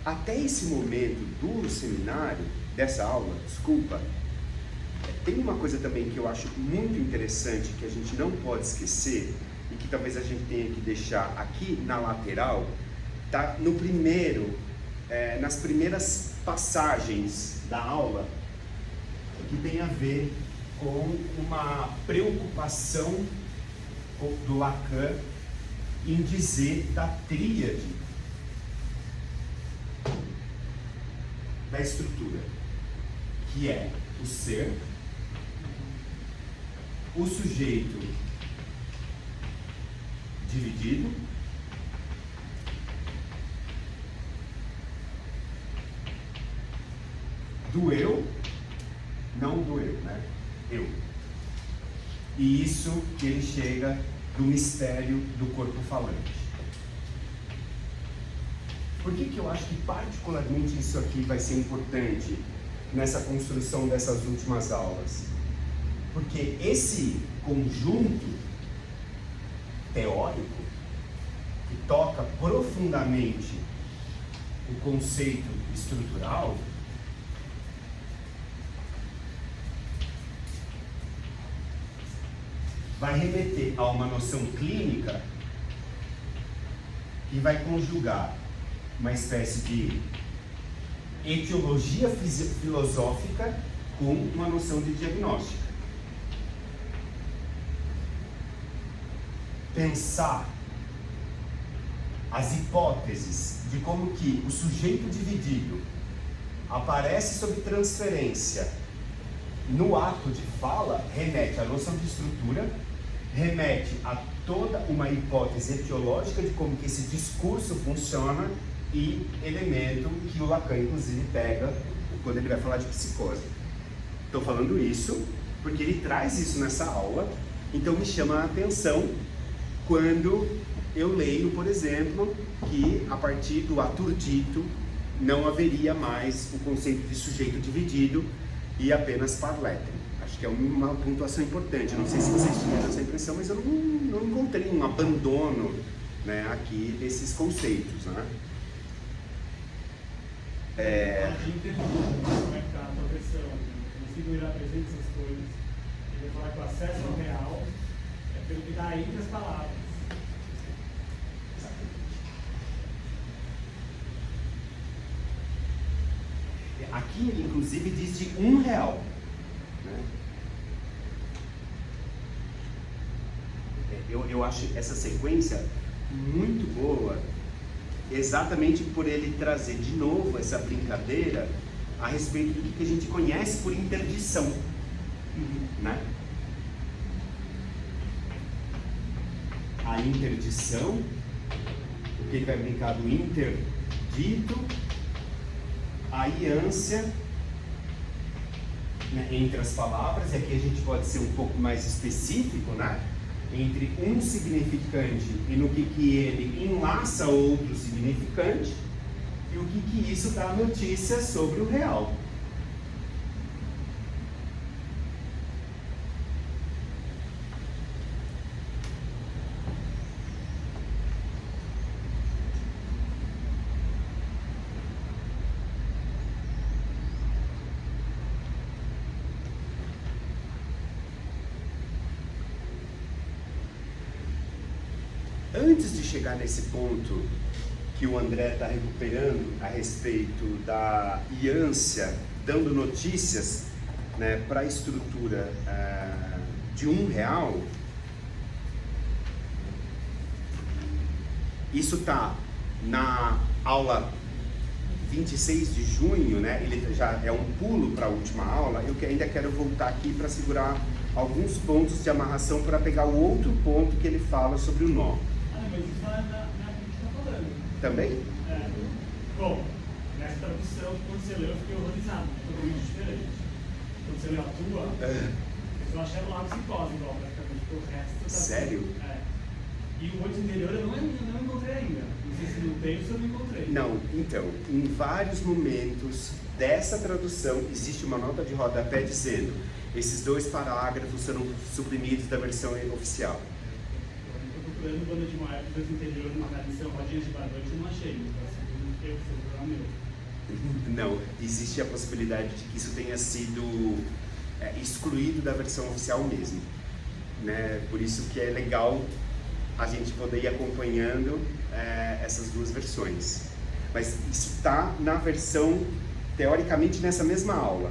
Até esse momento do seminário, dessa aula, desculpa, tem uma coisa também que eu acho muito interessante, que a gente não pode esquecer, e que talvez a gente tenha que deixar aqui na lateral, tá no primeiro, nas primeiras passagens da aula, que tem a ver com uma preocupação do Lacan em dizer da tríade da estrutura, que é o ser, o sujeito dividido, do eu, não do eu, né? Eu. E isso que ele chega do mistério do corpo falante. Por que eu acho que particularmente isso aqui vai ser importante nessa construção dessas últimas aulas? Porque esse conjunto teórico que toca profundamente o conceito estrutural vai remeter a uma noção clínica e vai conjugar uma espécie de etiologia filosófica com uma noção de diagnóstica. Pensar as hipóteses de como que o sujeito dividido aparece sob transferência no ato de fala remete à noção de estrutura, remete a toda uma hipótese etiológica de como que esse discurso funciona e elemento que o Lacan, inclusive, pega quando ele vai falar de psicose. Estou falando isso porque ele traz isso nessa aula, então me chama a atenção quando eu leio, por exemplo, que a partir do atur dito não haveria mais o conceito de sujeito dividido e apenas par letre. Acho que é uma pontuação importante. Não sei se vocês tiveram essa impressão, mas eu não encontrei um abandono, né, aqui desses conceitos, né? Pode entender como é que está a progressão. Eu consigo ir apresentar essas coisas. Ele vai falar que o acesso ao real é pelo que está entre as palavras. Aqui ele inclusive diz de R$1, né? Eu acho essa sequência muito boa, exatamente por ele trazer de novo essa brincadeira a respeito do que a gente conhece por interdição, né? A interdição, porque ele vai brincar do interdito, a iância, né, entre as palavras, e aqui a gente pode ser um pouco mais específico, né, entre um significante e no que ele enlaça outro significante, e o que isso dá notícia sobre o real. Antes de chegar nesse ponto que o André está recuperando a respeito da Iância, dando notícias, né, para a estrutura de R$1, isso está na aula 26 de junho, né? Ele já é um pulo para a última aula. Eu ainda quero voltar aqui para segurar alguns pontos de amarração para pegar o outro ponto que ele fala sobre o nó. Mas isso não é que a gente está falando. Também? É. Bom, nessa tradução, quando você leu, eu fiquei horrorizado, totalmente diferente. Quando você leu a tua, eu achei lá psicose igual, praticamente, porque o resto tá... Sério? É. E o outro interior eu não encontrei ainda. Não sei se não tem ou se eu não encontrei. Não, então, em vários momentos dessa tradução existe uma nota de rodapé dizendo esses 2 parágrafos serão suprimidos da versão oficial. Eu estou procurando banda de moedas do interior, uma tradição, rodinhas de barbante, eu não achei. Eu sou o meu. Não, existe a possibilidade de que isso tenha sido excluído da versão oficial mesmo, né? Por isso que é legal a gente poder ir acompanhando essas 2 versões. Mas isso está na versão, teoricamente, nessa mesma aula.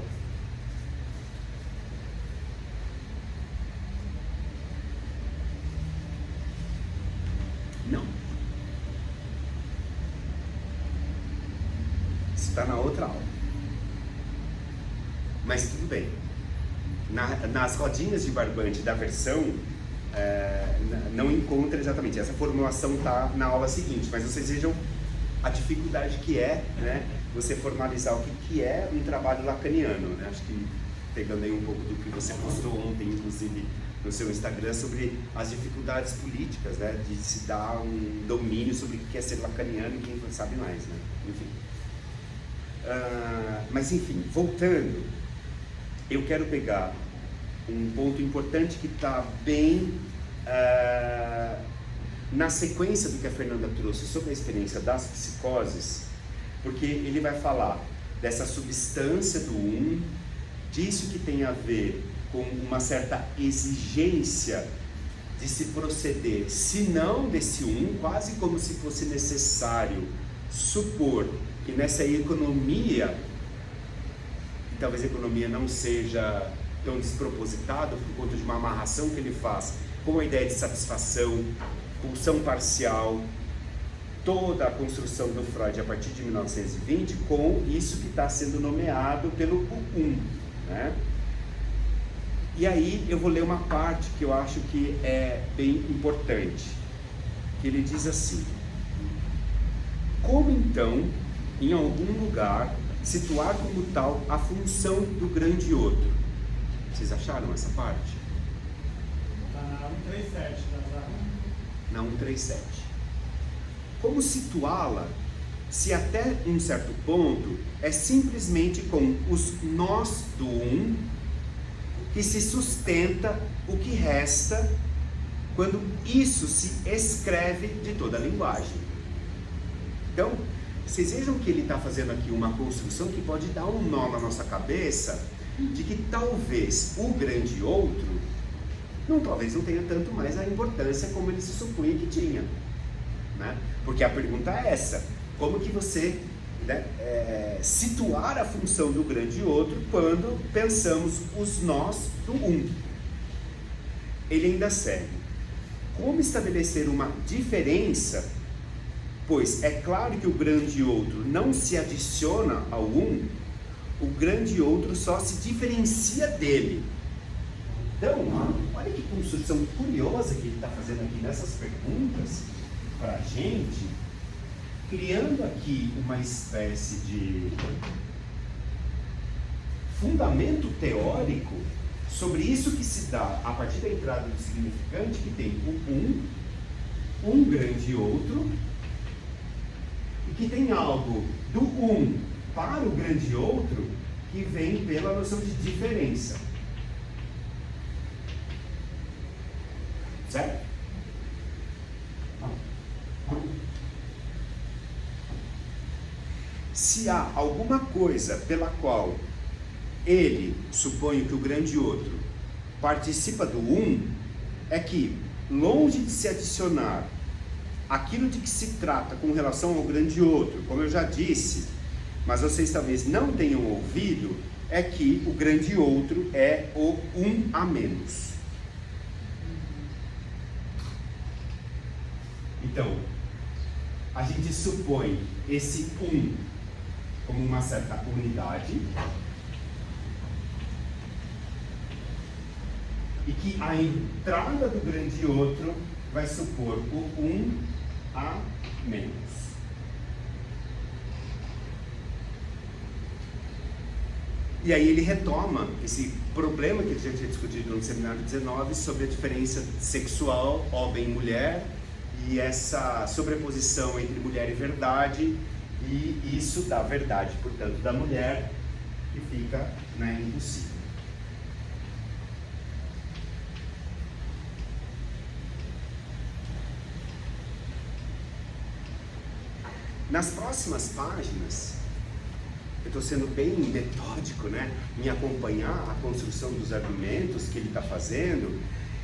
Não. Isso está na outra aula. Mas tudo bem. Nas rodinhas de barbante da versão, não encontra exatamente. Essa formulação está na aula seguinte, mas vocês vejam a dificuldade que é, né, você formalizar o que é um trabalho lacaniano, né? Acho que pegando aí um pouco do que você postou ontem, inclusive no seu Instagram, sobre as dificuldades políticas, né, de se dar um domínio sobre o que é ser lacaniano e quem sabe mais, né? Enfim. Mas enfim, voltando, eu quero pegar um ponto importante que está bem na sequência do que a Fernanda trouxe sobre a experiência das psicoses, porque ele vai falar dessa substância do disso que tem a ver com uma certa exigência de se proceder, se não desse quase como se fosse necessário supor que nessa economia, e talvez a economia não seja tão despropositado por conta de uma amarração que ele faz com a ideia de satisfação, pulsão parcial, toda a construção do Freud a partir de 1920 com isso que está sendo nomeado pelo né? E aí eu vou ler uma parte que eu acho que é bem importante, que ele diz assim: como então, em algum lugar, situar como tal a função do grande outro? Vocês acharam essa parte? Está na 137 da Zara. Na 137. Como situá-la se até um certo ponto é simplesmente com os nós do que se sustenta o que resta quando isso se escreve de toda a linguagem. Então, vocês vejam que ele está fazendo aqui uma construção que pode dar um nó na nossa cabeça de que talvez o grande outro talvez não tenha tanto mais a importância como ele se supunha que tinha, né? Porque a pergunta é essa: como que você, né, situar a função do grande outro quando pensamos os nós do Ele ainda segue: como estabelecer uma diferença, pois é claro que o grande outro não se adiciona ao o grande outro só se diferencia dele. Então, olha que construção curiosa que ele está fazendo aqui nessas perguntas para a gente, criando aqui uma espécie de fundamento teórico sobre isso que se dá a partir da entrada do significante, que tem o um grande outro, e que tem algo do para o grande outro que vem pela noção de diferença. Certo? Se há alguma coisa pela qual ele, suponho que o grande outro, participa do é que, longe de se adicionar aquilo de que se trata com relação ao grande outro, como eu já disse, mas vocês talvez não tenham ouvido, é que o grande outro é o um a menos. Então, a gente supõe esse um como uma certa unidade e que a entrada do grande outro vai supor o um a menos. E aí ele retoma esse problema que a gente tinha discutido no seminário 19 sobre a diferença sexual, homem e mulher, e essa sobreposição entre mulher e verdade, e isso da verdade, portanto, da mulher, que fica, né, impossível. Nas próximas páginas, eu estou sendo bem metódico, né, em acompanhar a construção dos argumentos que ele está fazendo.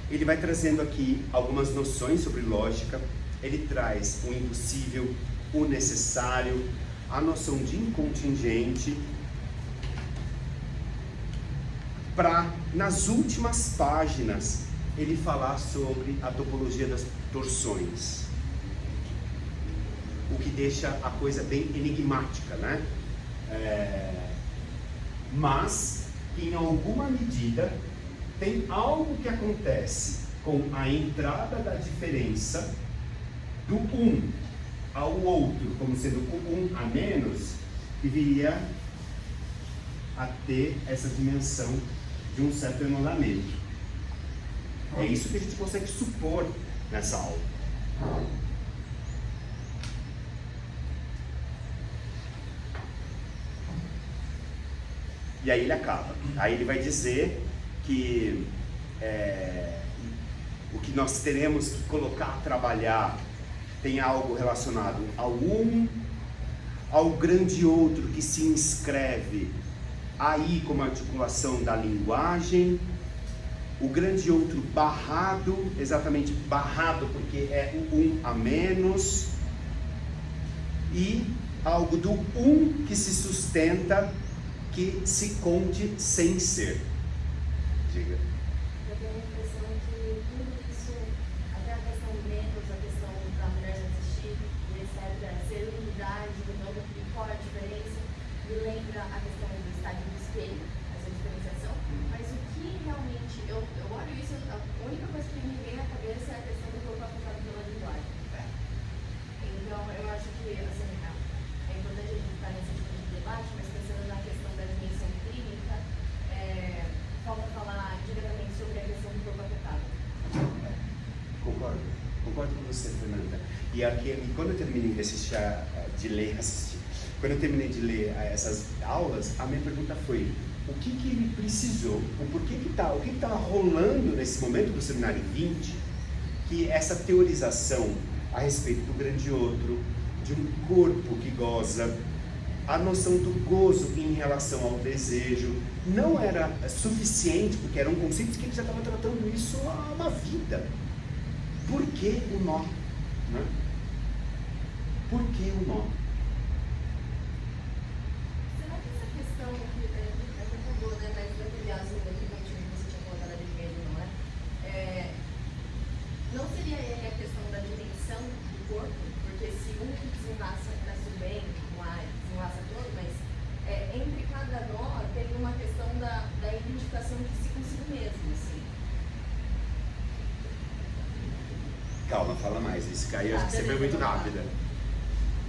Ele vai trazendo aqui algumas noções sobre lógica, ele traz o impossível, o necessário, a noção de incontingente, para, nas últimas páginas, ele falar sobre a topologia das torções, o que deixa a coisa bem enigmática, né? Mas, em alguma medida, tem algo que acontece com a entrada da diferença do um ao outro, como sendo o um a menos, que viria a ter essa dimensão de um certo enulamento. É isso que a gente consegue supor nessa aula. E aí ele acaba. Aí ele vai dizer que o que nós teremos que colocar, trabalhar, tem algo relacionado ao um, ao grande outro que se inscreve aí como articulação da linguagem, o grande outro barrado, exatamente barrado porque é o um a menos, e algo do um que se sustenta, que se conte sem ser. Diga. Eu tenho a impressão que tudo isso, até a questão do menos, a questão da mulher não existir, etc., ser unidade, não qual é a diferença, me lembra a questão do estádio do espelho, essa diferenciação, mas o que realmente, eu olho isso, a única coisa que me vem à cabeça é a questão do corpo afetado pela linguagem. Então, eu acho que, assim, é importante a gente estar nesse tipo de debate, mas pensando na questão da dimensão clínica, falta falar diretamente sobre a questão do corpo afetado. Concordo com você, Fernanda. E quando eu terminei de quando eu terminei de ler essas aulas, a minha pergunta foi: o que ele precisou, o que estava rolando nesse momento do seminário 20, que essa teorização a respeito do grande outro, de um corpo que goza, a noção do gozo em relação ao desejo, não era suficiente, porque eram conceitos que ele já estava tratando isso há uma vida. Por que o nó? Né? Por que o nó? Será que essa questão que acabou, né, mas daquele assunto que você tinha colocado ali mesmo, não é? Não seria ele a questão da dimensão do corpo? Porque se um desenlaça, está tudo bem, desenlaça todo, mas entre cada nó tem uma questão da identificação de si consigo mesmo, assim. Calma, fala mais. Isso caiu, acho que você foi muito rápida.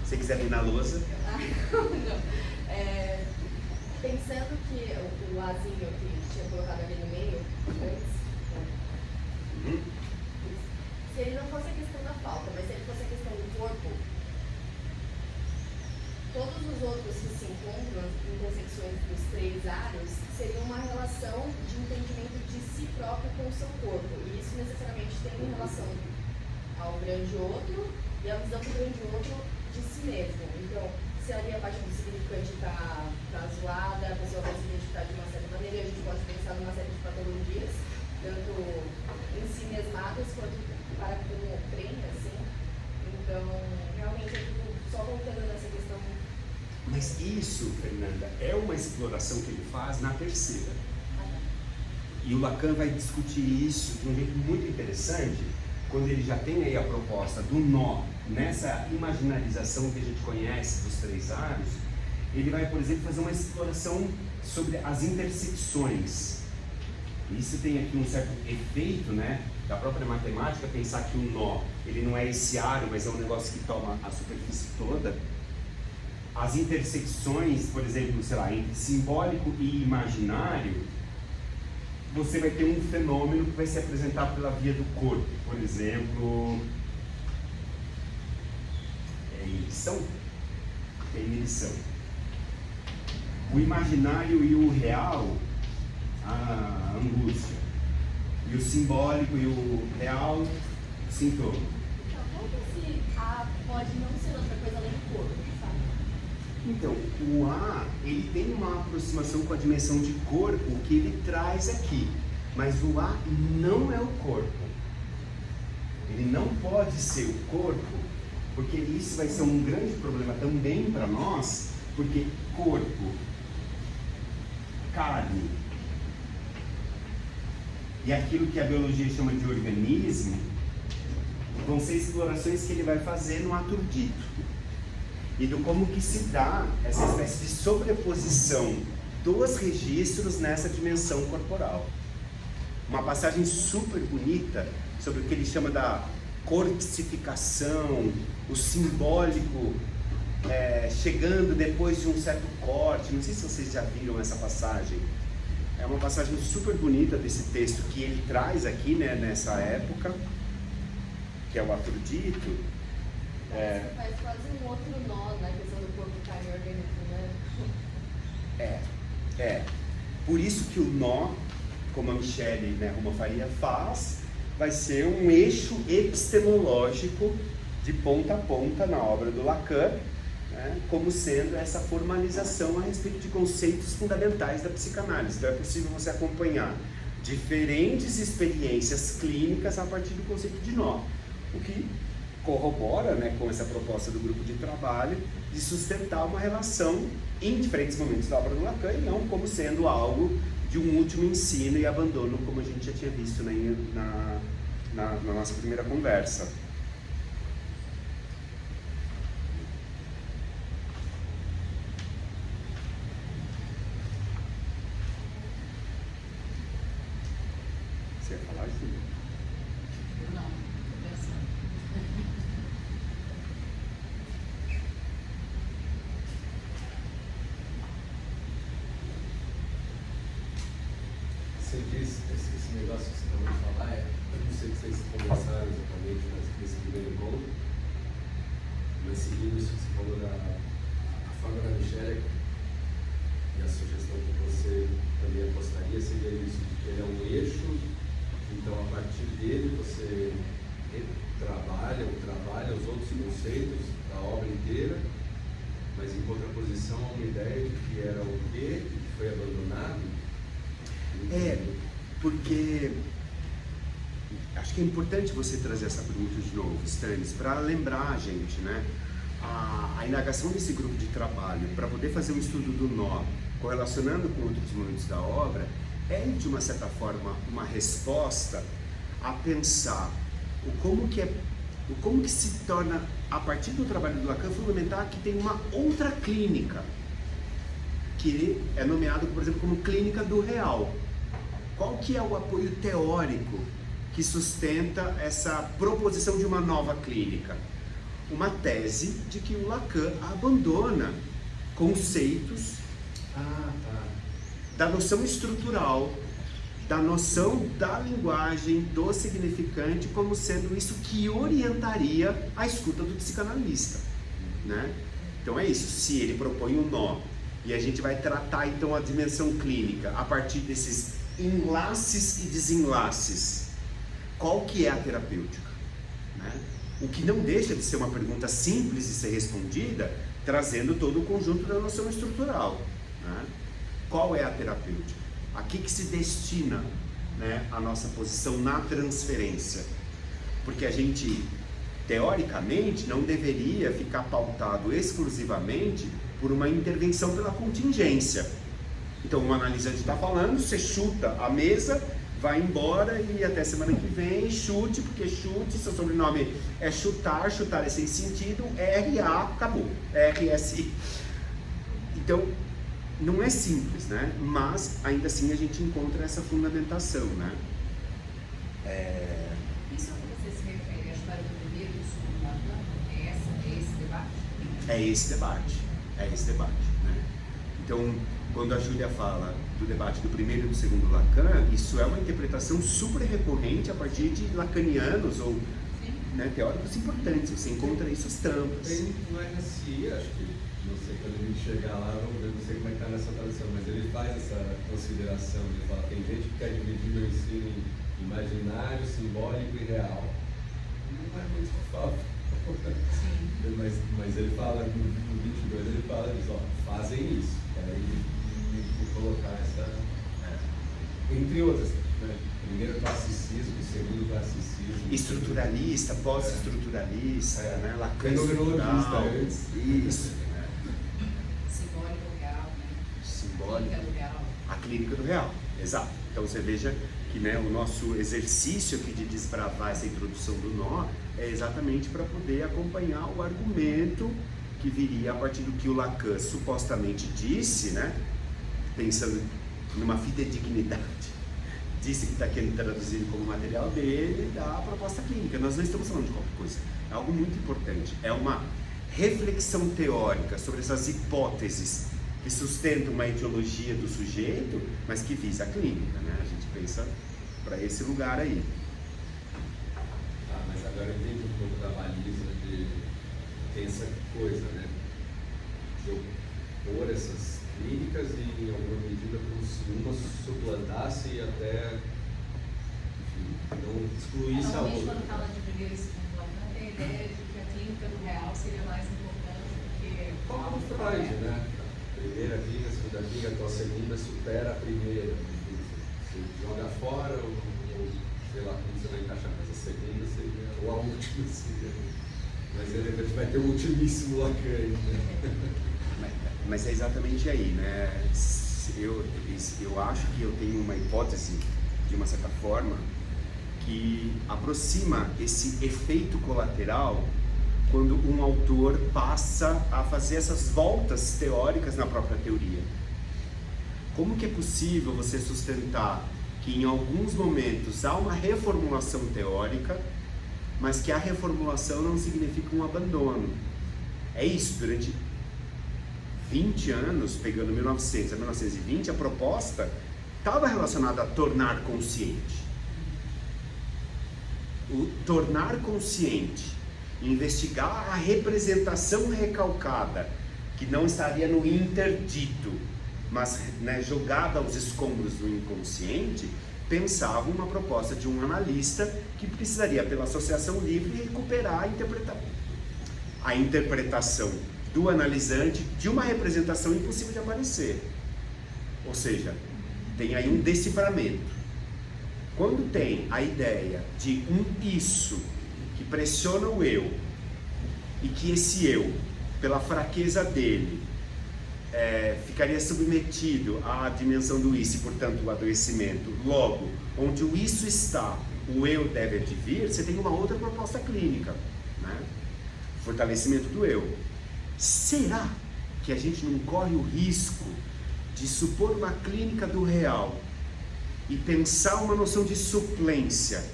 Se você quiser vir na lousa. Não. Pensando que o azinho que tinha colocado ali no meio antes, se ele não fosse a questão da falta, mas se ele fosse a questão do corpo, todos os outros que se encontram, as intersecções dos três aros, seria uma relação de entendimento de si próprio com o seu corpo. E isso necessariamente tem relação ao grande outro e a visão do grande outro de si mesmo. Então, se ali a parte do significante está zoada, a pessoa vai se identificar de uma certa maneira, e a gente pode pensar numa série de patologias, tanto em si mesmadas quanto para com o trem, assim. Então, Mas isso, Fernanda, é uma exploração que ele faz na terceira. E o Lacan vai discutir isso de um jeito muito interessante, quando ele já tem aí a proposta do nó, nessa imaginarização que a gente conhece dos três aros. Ele vai, por exemplo, fazer uma exploração sobre as intersecções. Isso tem aqui um certo efeito, né, da própria matemática, pensar que o nó, ele não é esse aro, mas é um negócio que toma a superfície toda. As intersecções, por exemplo, sei lá, entre simbólico e imaginário, você vai ter um fenômeno que vai se apresentar pela via do corpo. Por exemplo, inibição. É inibição. O imaginário e o real, a angústia. E o simbólico e o real, o sintoma. Então, como que esse A pode não ser outra coisa além do corpo, sabe? Então, o A, ele tem uma aproximação com a dimensão de corpo que ele traz aqui. Mas o A não é o corpo. Ele não pode ser o corpo, porque isso vai ser um grande problema também para nós, porque corpo, carne e aquilo que a biologia chama de organismo vão ser explorações que ele vai fazer no ato dito. E do como que se dá essa espécie de sobreposição dos registros nessa dimensão corporal. Uma passagem super bonita sobre o que ele chama da corpsificação, o simbólico chegando depois de um certo corte. Não sei se vocês já viram essa passagem. É uma passagem super bonita desse texto que ele traz aqui, né, nessa época, que é o Afrodito. Faz quase um outro nó na questão do corpo, carne e organismo, né? Por isso que o nó, como a Michele, né, Roma Faria faz, vai ser um eixo epistemológico de ponta a ponta na obra do Lacan, né, como sendo essa formalização a respeito de conceitos fundamentais da psicanálise. Então é possível você acompanhar diferentes experiências clínicas a partir do conceito de nó, o que corrobora, né, com essa proposta do grupo de trabalho de sustentar uma relação em diferentes momentos da obra do Lacan e não como sendo algo de um último ensino e abandono, como a gente já tinha visto, né, na nossa primeira conversa. Você ia falar, Júlia? Não, tô pensando. Você diz, esse negócio que você acabou de falar, eu não sei se vocês conversaram exatamente nesse primeiro encontro, mas seguindo isso que você falou da forma da Michele, e a sugestão que você também apostaria seria isso, de que ele é um eixo, então a partir dele você trabalha os outros conceitos da obra inteira, mas em contraposição a uma ideia de que era o quê, que foi abandonado. Porque acho que é importante você trazer essa pergunta de novo, Stanis, para lembrar a gente, né? A indagação desse grupo de trabalho para poder fazer um estudo do nó, correlacionando com outros momentos da obra, é de uma certa forma uma resposta a pensar o como que se torna, a partir do trabalho do Lacan, fundamental que tem uma outra clínica, que é nomeado, por exemplo, como clínica do real. Qual que é o apoio teórico que sustenta essa proposição de uma nova clínica? Uma tese de que o Lacan abandona conceitos da noção estrutural, da noção da linguagem, do significante, como sendo isso que orientaria a escuta do psicanalista, né? Então é isso, se ele propõe um nó, e a gente vai tratar então a dimensão clínica a partir desses enlaces e desenlaces, qual que é a terapêutica, né? O que não deixa de ser uma pergunta simples de ser respondida, trazendo todo o conjunto da noção estrutural, né? Qual é a terapêutica? A que se destina, né, a nossa posição na transferência? Porque a gente, teoricamente, não deveria ficar pautado exclusivamente por uma intervenção pela contingência. Então, o analisante está falando, você chuta a mesa, vai embora e até semana que vem, chute, porque chute, seu sobrenome é chutar, chutar é sem sentido, R-A, acabou, R-S-I. Então, não é simples, né? Mas, ainda assim, a gente encontra essa fundamentação, né? Isso que você se refere à história do primeiro e do segundo Lacan? É esse debate? É esse debate, né? Então, quando a Júlia fala do debate do primeiro e do segundo Lacan, isso é uma interpretação super recorrente a partir de lacanianos ou né, teóricos importantes. Você encontra isso as trampas. Tem no RSI, acho que, não sei, quando a gente chegar lá, eu não sei como é que está nessa tradução, mas ele faz essa consideração, ele fala, tem gente que quer dividir o ensino em imaginário, simbólico e real. Não é muito fácil. Mas ele fala, no 22, ele fala disso, ó, fazem isso. E colocar essa, entre outras, né? Primeiro classicismo, segundo classicismo. Estruturalista, pós-estruturalista, né? Lacan Fenomenologista estrutural. antes. Isso. Simbólico real, né? Simbólico. Clínica do real. A clínica do real, exato. Então você veja que né, o nosso exercício aqui de desbravar essa introdução do nó é exatamente para poder acompanhar o argumento que viria a partir do que o Lacan supostamente disse, né? Pensando numa fidedignidade, disse que está querendo traduzir como material dele da proposta clínica. Nós não estamos falando de qualquer coisa, é algo muito importante, é uma reflexão teórica sobre essas hipóteses que sustentam uma ideologia do sujeito, mas que visa a clínica, né? A gente pensa para esse lugar aí. Ah, mas agora eu entendi um pouco da baliza de tem essa coisa, né? De eu pôr essas clínicas e, em alguma medida, como se uma suplantasse e até, enfim, não excluísse a Normalmente, outra. quando fala de primeiro e segundo Lacan, tem a ideia de que a clínica do real seria mais importante do que Como o Freud, né? A primeira viga, a segunda viga, então a segunda supera a primeira. Você joga fora ou sei lá como você vai encaixar, mas a segunda seria, ou a última seria. Mas de repente vai ter o ultimíssimo Lacan, né? Mas é exatamente aí, né? Eu acho que eu tenho uma hipótese, de uma certa forma, que aproxima esse efeito colateral quando um autor passa a fazer essas voltas teóricas na própria teoria. Como que é possível você sustentar que em alguns momentos há uma reformulação teórica, mas que a reformulação não significa um abandono? É isso, durante 20 anos, pegando 1900 a 1920, a proposta estava relacionada a tornar consciente. O tornar consciente, investigar a representação recalcada, que não estaria no interdito, mas né, jogada aos escombros do inconsciente, pensava uma proposta de um analista que precisaria, pela associação livre, recuperar a interpretação do analisante de uma representação impossível de aparecer. Ou seja, tem aí um deciframento. Quando tem a ideia de um isso que pressiona o eu, e que esse eu, pela fraqueza dele, ficaria submetido à dimensão do isso e, portanto, o adoecimento, logo, onde o isso está, o eu deve advir, você tem uma outra proposta clínica, né? Fortalecimento do eu. Será que a gente não corre o risco de supor uma clínica do real e pensar uma noção de suplência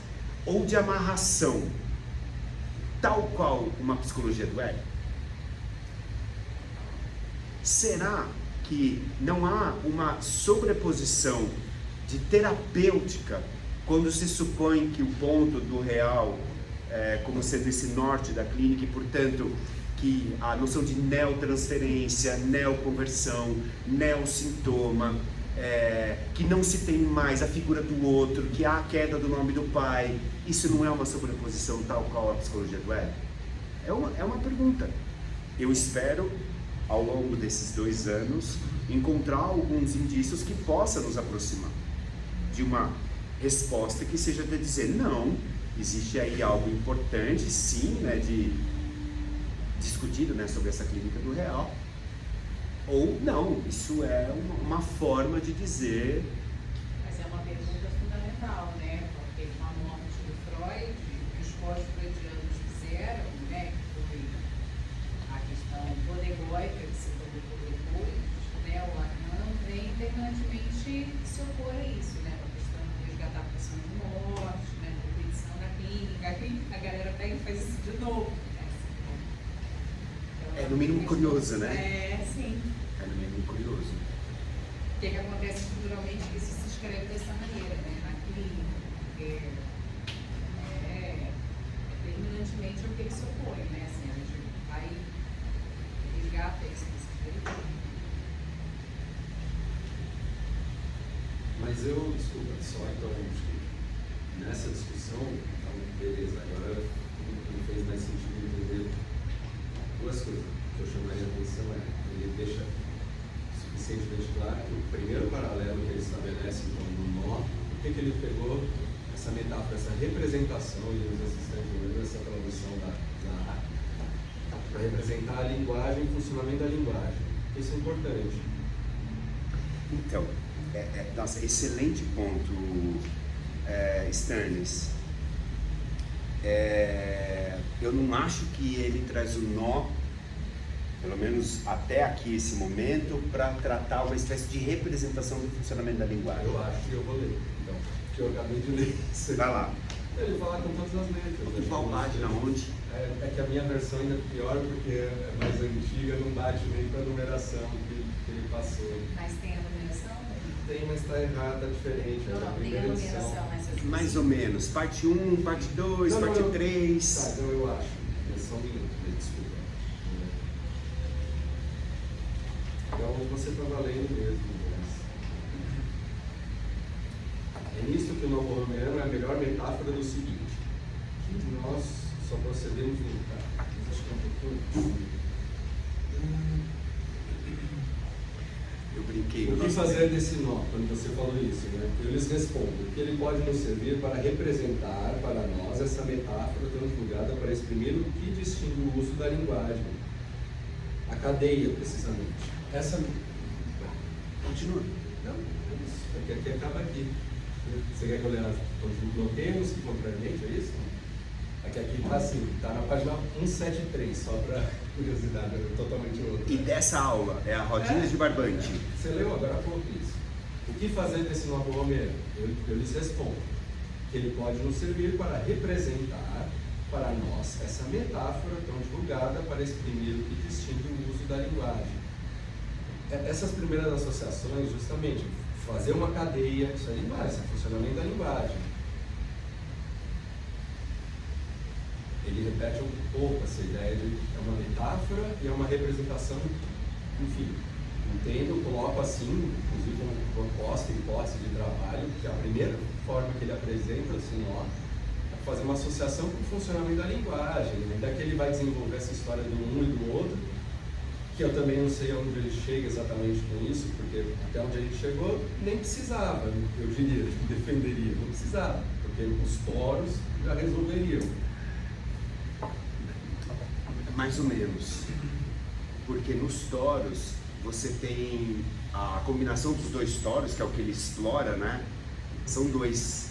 ou de amarração, tal qual uma psicologia do ego? Será que não há uma sobreposição de terapêutica quando se supõe que o ponto do real é como sendo esse norte da clínica e, portanto, que a noção de neotransferência, neoconversão, neossintoma, que não se tem mais a figura do outro, que há a queda do nome do pai, isso não é uma sobreposição tal qual a psicologia do ego? É uma pergunta. Eu espero, ao longo desses 2 anos, encontrar alguns indícios que possam nos aproximar de uma resposta que seja de dizer, não, existe aí algo importante, sim, né, discutido, né, sobre essa clínica do real, Ou não, isso é uma forma de dizer. Mas é uma pergunta fundamental, né? Porque com a morte do Freud, o que os pós-freudianos fizeram, né? Que foi a questão podegóica, que se colocou depois, né? O Lacan vem terminantemente se opor a isso, né? A questão de resgatar a função de morte, né? Competição na clínica. A galera pega e faz isso de novo, né? É no mínimo curioso, né? É, sim. É no mínimo curioso. O que acontece estruturalmente que isso se escreve dessa maneira, né? Na clínica, porque é terminantemente o que ele se opõe, né? Assim, a gente vai resgata isso desse jeito. Mas desculpa, só então, nessa discussão, então, beleza, agora não fez mais sentido entender duas coisas. O que eu chamaria a atenção ele deixa suficientemente claro que o primeiro paralelo que ele estabelece então, no nó, por que ele pegou essa metáfora, essa representação, ele usa essa tradução da arte, para representar a linguagem e o funcionamento da linguagem. Isso é importante. Então, nossa, excelente ponto, Sternes. Eu não acho que ele traz o nó, pelo menos até aqui esse momento, para tratar uma espécie de representação do funcionamento da linguagem. Eu acho que eu vou ler, então, que eu acabei de ler isso. Vai lá. Ele fala com todas as letras. Em qual página? Onde? É que a minha versão ainda é pior porque é mais antiga, não bate nem com a numeração que ele passou. Mas tem a numeração? Tem, mas está errada, diferente. Não, é a não, tem a primeira edição. numeração, mas assim. Mais ou menos. Parte 1, parte 2, parte 3. Tá, então eu acho. É só um minuto, desculpa. Então você estava lendo mesmo. É nisso que o novo romano é a melhor metáfora do seguinte: que nós só procedemos no acho que é um pouquinho. Eu brinquei. O que fazer desse nó, quando você falou isso, né? Eu lhes respondo que ele pode nos servir para representar para nós essa metáfora tão julgada para exprimir o que distingue o uso da linguagem. A cadeia, precisamente. Essa... Continua. Não, é isso. É que aqui acaba aqui. Você quer que eu leia? Notemos que contrariamente, é isso? Aqui está assim, está na página 173, só para curiosidade, é totalmente outra. E dessa aula é a rodinha de barbante. Você leu agora há pouco isso. O que fazer desse novo romano? Eu lhes respondo que ele pode nos servir para representar para nós essa metáfora tão divulgada para exprimir o que distingue o uso da linguagem. Essas primeiras associações, justamente, fazer uma cadeia, isso é linguagem, isso é funcionamento da linguagem. Ele repete um pouco essa ideia de é uma metáfora e é uma representação, enfim, entendo, coloco assim, inclusive como proposta, hipótese de trabalho, que a primeira forma que ele apresenta, assim, é fazer uma associação com o funcionamento da linguagem, até que ele vai desenvolver essa história do um e do outro, que eu também não sei onde ele chega exatamente com isso, porque até onde a gente chegou, nem precisava, eu diria, defenderia, não precisava, porque os toros já resolveriam. Mais ou menos. Porque nos toros, você tem a combinação dos dois toros, que é o que ele explora, né? São dois.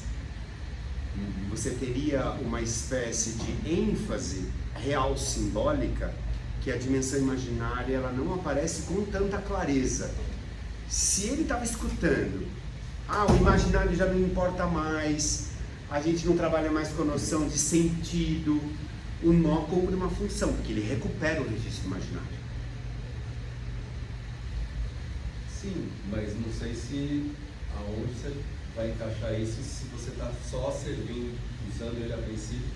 Você teria uma espécie de ênfase real simbólica que a dimensão imaginária ela não aparece com tanta clareza. Se ele estava escutando, o imaginário já não importa mais, a gente não trabalha mais com a noção de sentido, o nó cumpre uma função, porque ele recupera o registro imaginário. Sim, mas não sei se aonde você vai encaixar isso se você está só servindo, usando ele a princípio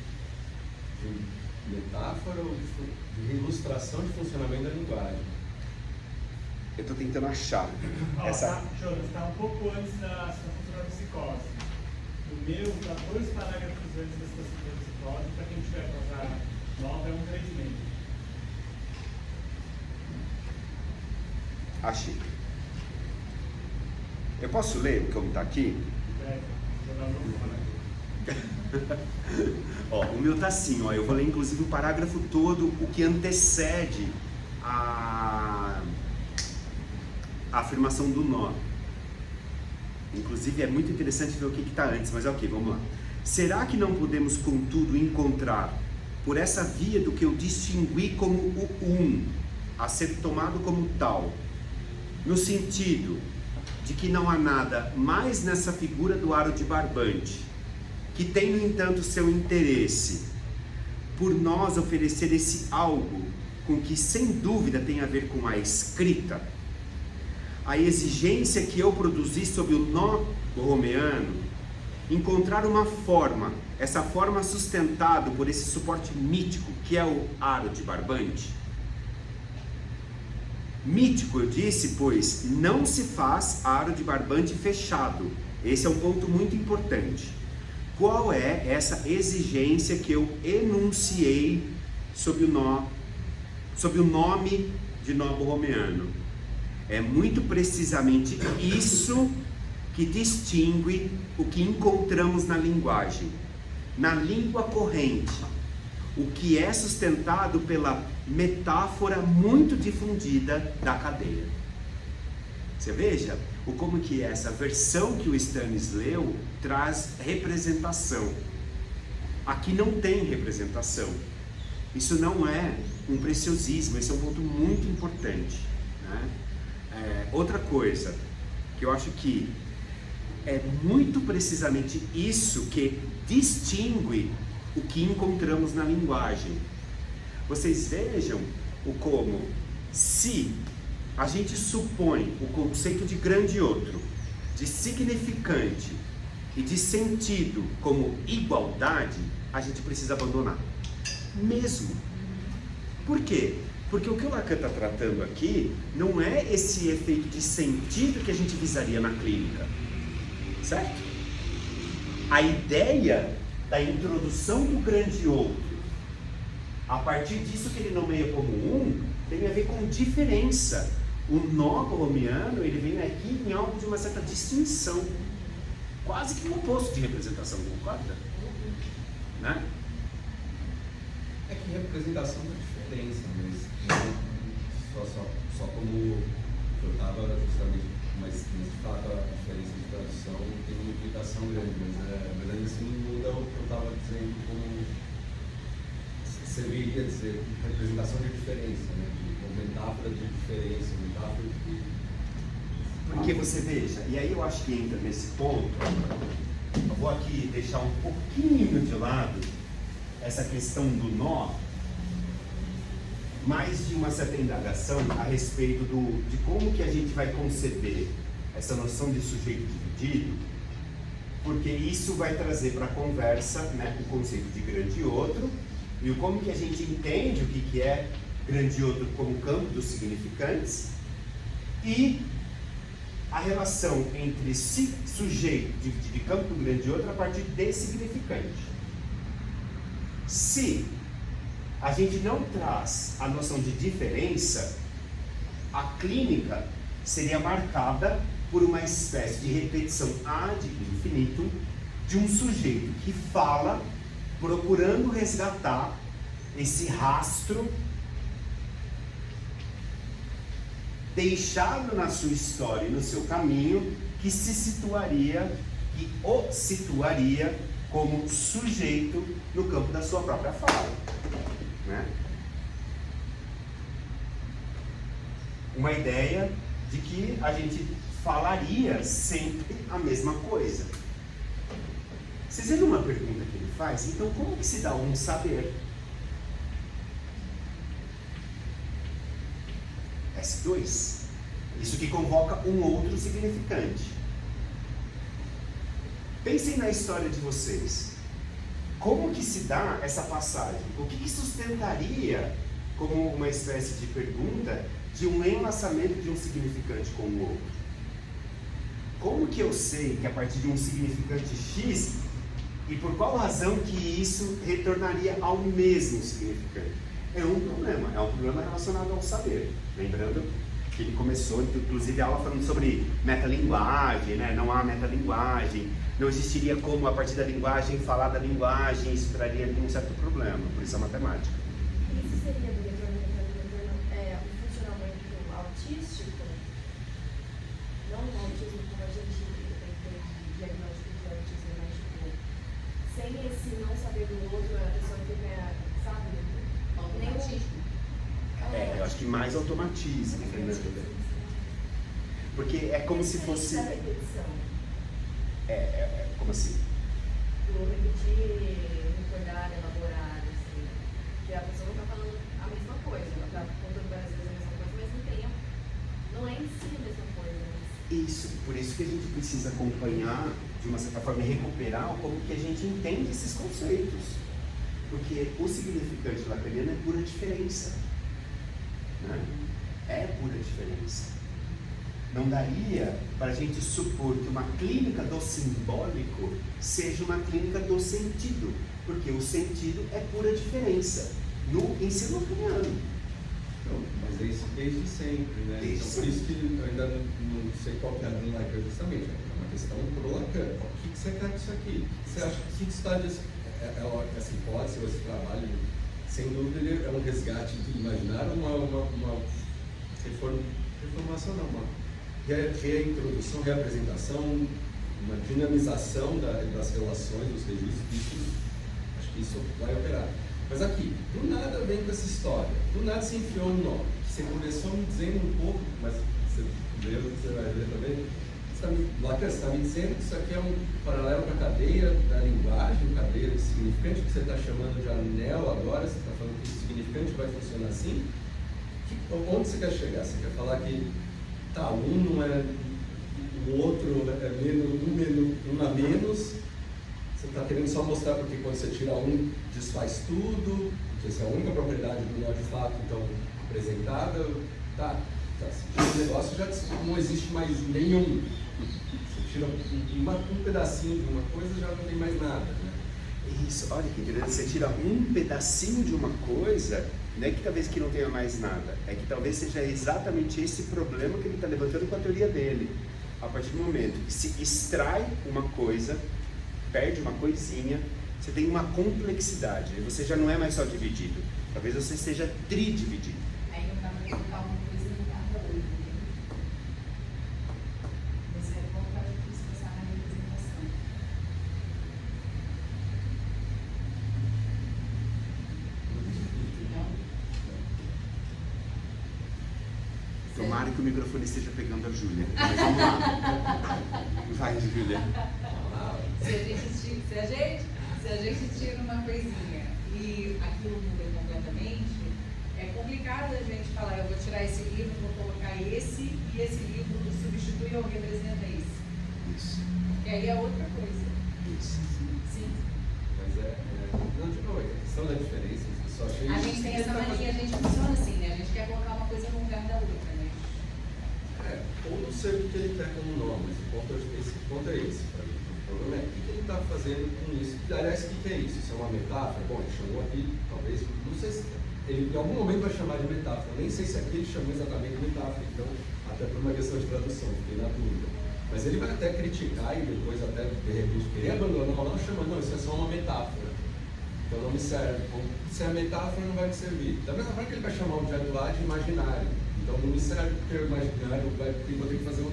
de metáfora ou de ilustração de funcionamento da linguagem. Eu estou tentando achar essa... Jonas, está um pouco antes da citação da psicose. O meu está 2 parágrafos antes da citação da psicose, para quem tiver para usar nova é 1,3,5. Achei. Eu posso ler como está aqui? Ó, o meu tá assim, ó, eu vou ler inclusive o parágrafo todo, o que antecede a afirmação do nó. Inclusive é muito interessante ver o que está antes, mas ok, vamos lá. Será que não podemos, contudo, encontrar, por essa via do que eu distingui como o a ser tomado como tal, no sentido de que não há nada mais nessa figura do aro de barbante, que tem, no entanto, seu interesse por nós oferecer esse algo com que, sem dúvida, tem a ver com a escrita, a exigência que eu produzi sob o nó romeano, encontrar uma forma, essa forma sustentada por esse suporte mítico que é o aro de barbante. Mítico, eu disse, pois não se faz aro de barbante fechado. Esse é um ponto muito importante. Qual é essa exigência que eu enunciei sob o nome de nó romeano? É muito precisamente isso que distingue o que encontramos na linguagem, na língua corrente, o que é sustentado pela metáfora muito difundida da cadeia. Você veja como que essa versão que o Stannis leu traz representação. Aqui não tem representação. Isso não é um preciosismo, esse é um ponto muito importante, né? Outra coisa que eu acho que é muito precisamente isso que distingue o que encontramos na linguagem. Vocês vejam como, se a gente supõe o conceito de grande outro, de significante e de sentido como igualdade, a gente precisa abandonar. Mesmo. Por quê? Porque o que o Lacan está tratando aqui não é esse efeito de sentido que a gente visaria na clínica, certo? A ideia da introdução do grande outro, a partir disso que ele nomeia como tem a ver com diferença. O nó romeano, ele vem aqui em algo de uma certa distinção, quase que o oposto de representação, concorda? Né? É que representação é diferença, mas só como eu estava justamente, mas de fato a diferença de tradução tem uma implicação grande, mas ainda assim muda o que eu estava dizendo como serviria dizer representação de diferença, né? Metáfora de diferença, metáfora de... Porque você veja, e aí eu acho que entra nesse ponto, eu vou aqui deixar um pouquinho de lado essa questão do nó, mais de uma certa indagação a respeito de como que a gente vai conceber essa noção de sujeito dividido, porque isso vai trazer para a conversa, né, o conceito de grande outro, e como que a gente entende o que é grande outro como campo dos significantes, e a relação entre sujeito de campo do grande outro a partir de significante. Se a gente não traz a noção de diferença, a clínica seria marcada por uma espécie de repetição ad infinitum de um sujeito que fala procurando resgatar esse rastro deixado na sua história e no seu caminho, que o situaria como sujeito no campo da sua própria fala, né? Uma ideia de que a gente falaria sempre a mesma coisa. Vocês viram uma pergunta que ele faz? Então, como que se dá um saber? S2. Isso que convoca um outro significante. Pensem na história de vocês. Como que se dá essa passagem? O que sustentaria como uma espécie de pergunta de um enlaçamento de um significante com o outro? Como que eu sei que a partir de um significante X, e por qual razão que isso retornaria ao mesmo significante? É um problema relacionado ao saber. Lembrando que ele começou, inclusive, a aula falando sobre metalinguagem, né? Não há metalinguagem, não existiria como, a partir da linguagem, falar da linguagem, isso traria um certo problema, por isso a matemática. Isso seria do retorno um funcionamento autístico? não o autismo como a gente tem diagnóstico de autismo, mas tipo, sem esse não saber do outro, a pessoa fica, sabe? Automatismo. Eu acho que mais automatismo, Fernanda. Porque é como se fosse... Essa repetição. Como assim? Do repetir, recordar, elaborar, assim. Que a pessoa não está falando a mesma coisa, ela está contando várias vezes a mesma coisa, mas não tem, não é em si a mesma coisa. Mas... Isso, por isso que a gente precisa acompanhar, de uma certa forma, e recuperar como que a gente entende esses conceitos. Porque o significante lacaniano é pura diferença. Né? É pura diferença. Não daria para a gente supor que uma clínica do simbólico seja uma clínica do sentido, porque o sentido é pura diferença no ensino lacaniano. Não, mas é isso desde sempre, né? Desde então, por isso que eu ainda não sei qual que é do Lacan justamente. É uma questão pro Lacan. O que você quer disso aqui? Você acha que está dizendo? Essa hipótese, esse trabalho, sem dúvida, ele é um resgate do imaginário, uma reformação, não, uma reintrodução, reapresentação, uma dinamização das relações, dos registros. Acho que isso vai operar. Mas aqui, do nada vem com essa história, do nada se enfiou um nome. Você começou me dizendo um pouco, mas você vai ver também. Lacan, você está me dizendo que isso aqui é um paralelo com a cadeia da linguagem, cadeia de significante, que você está chamando de anel agora, você está falando que o significante vai funcionar assim. Onde você quer chegar? Você quer falar que um não é o outro, é menos, um a menos? Você está querendo só mostrar porque quando você tira um, desfaz tudo, porque essa é a única propriedade do nó de fato, então, apresentada, o negócio já não existe mais nenhum. Você tira um pedacinho de uma coisa, já não tem mais nada, né? Isso, olha que interessante, você tira um pedacinho de uma coisa, não é que talvez que não tenha mais nada, é que talvez seja exatamente esse problema que ele está levantando com a teoria dele. A partir do momento que se extrai uma coisa, perde uma coisinha, você tem uma complexidade, e você já não é mais só dividido, talvez você seja tridividido. Aí não dá para colocar uma coisa no lugar da outra. Você é bom para a gente pensar na representação. Tomara que o microfone esteja pegando a Júlia, mas vamos lá. Vai, Júlia. Se a gente tira uma coisinha e aquilo muda completamente, é complicado a gente falar, eu vou tirar esse livro, vou colocar esse, e esse livro substitui ou representa esse. Isso. E aí é outra coisa. Isso. Sim. Mas não, de novo, a questão da diferença, eu só achei... A gente tem essa mania, a gente funciona assim, né? A gente quer colocar uma coisa no lugar da outra, né? Ou não sei o que ele quer como nome, mas esse ponto é esse para mim. O problema é o que ele está fazendo com isso. Aliás, o que é isso? Isso é uma metáfora? Bom, ele chamou aqui, talvez, não sei se ele em algum momento vai chamar de metáfora, nem sei se aqui ele chamou exatamente de metáfora, então, até por uma questão de tradução, fiquei na dúvida. Mas ele vai até criticar e depois até, de repente, querer abandonar o não chamando, não, isso é só uma metáfora. Então não me serve. Se é metáfora, não vai me servir. Da mesma forma que ele vai chamar o diário lá de imaginário. Então não me serve porque o imaginário vou ter que fazer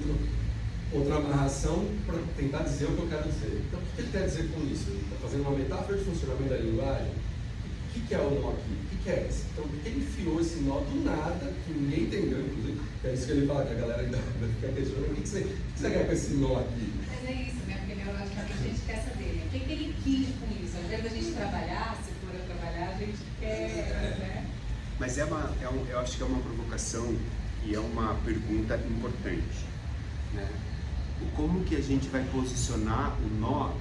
outra amarração para tentar dizer o que eu quero dizer. Então o que ele quer dizer com isso? Ele está fazendo uma metáfora de funcionamento da linguagem. O que é o nó aqui? O que é esse? Então ele enfiou esse nó do nada, que ninguém entendeu, inclusive. É isso que ele fala, que a galera ainda fica questionando. O que você quer com esse nó aqui? Mas é isso, né? Porque neurologicamente a gente quer saber, né? O que ele quis com isso? Ao invés da gente trabalhar, se for a trabalhar, a gente quer, né? Mas eu acho que é uma provocação e é uma pergunta importante, né? Como que a gente vai posicionar o nó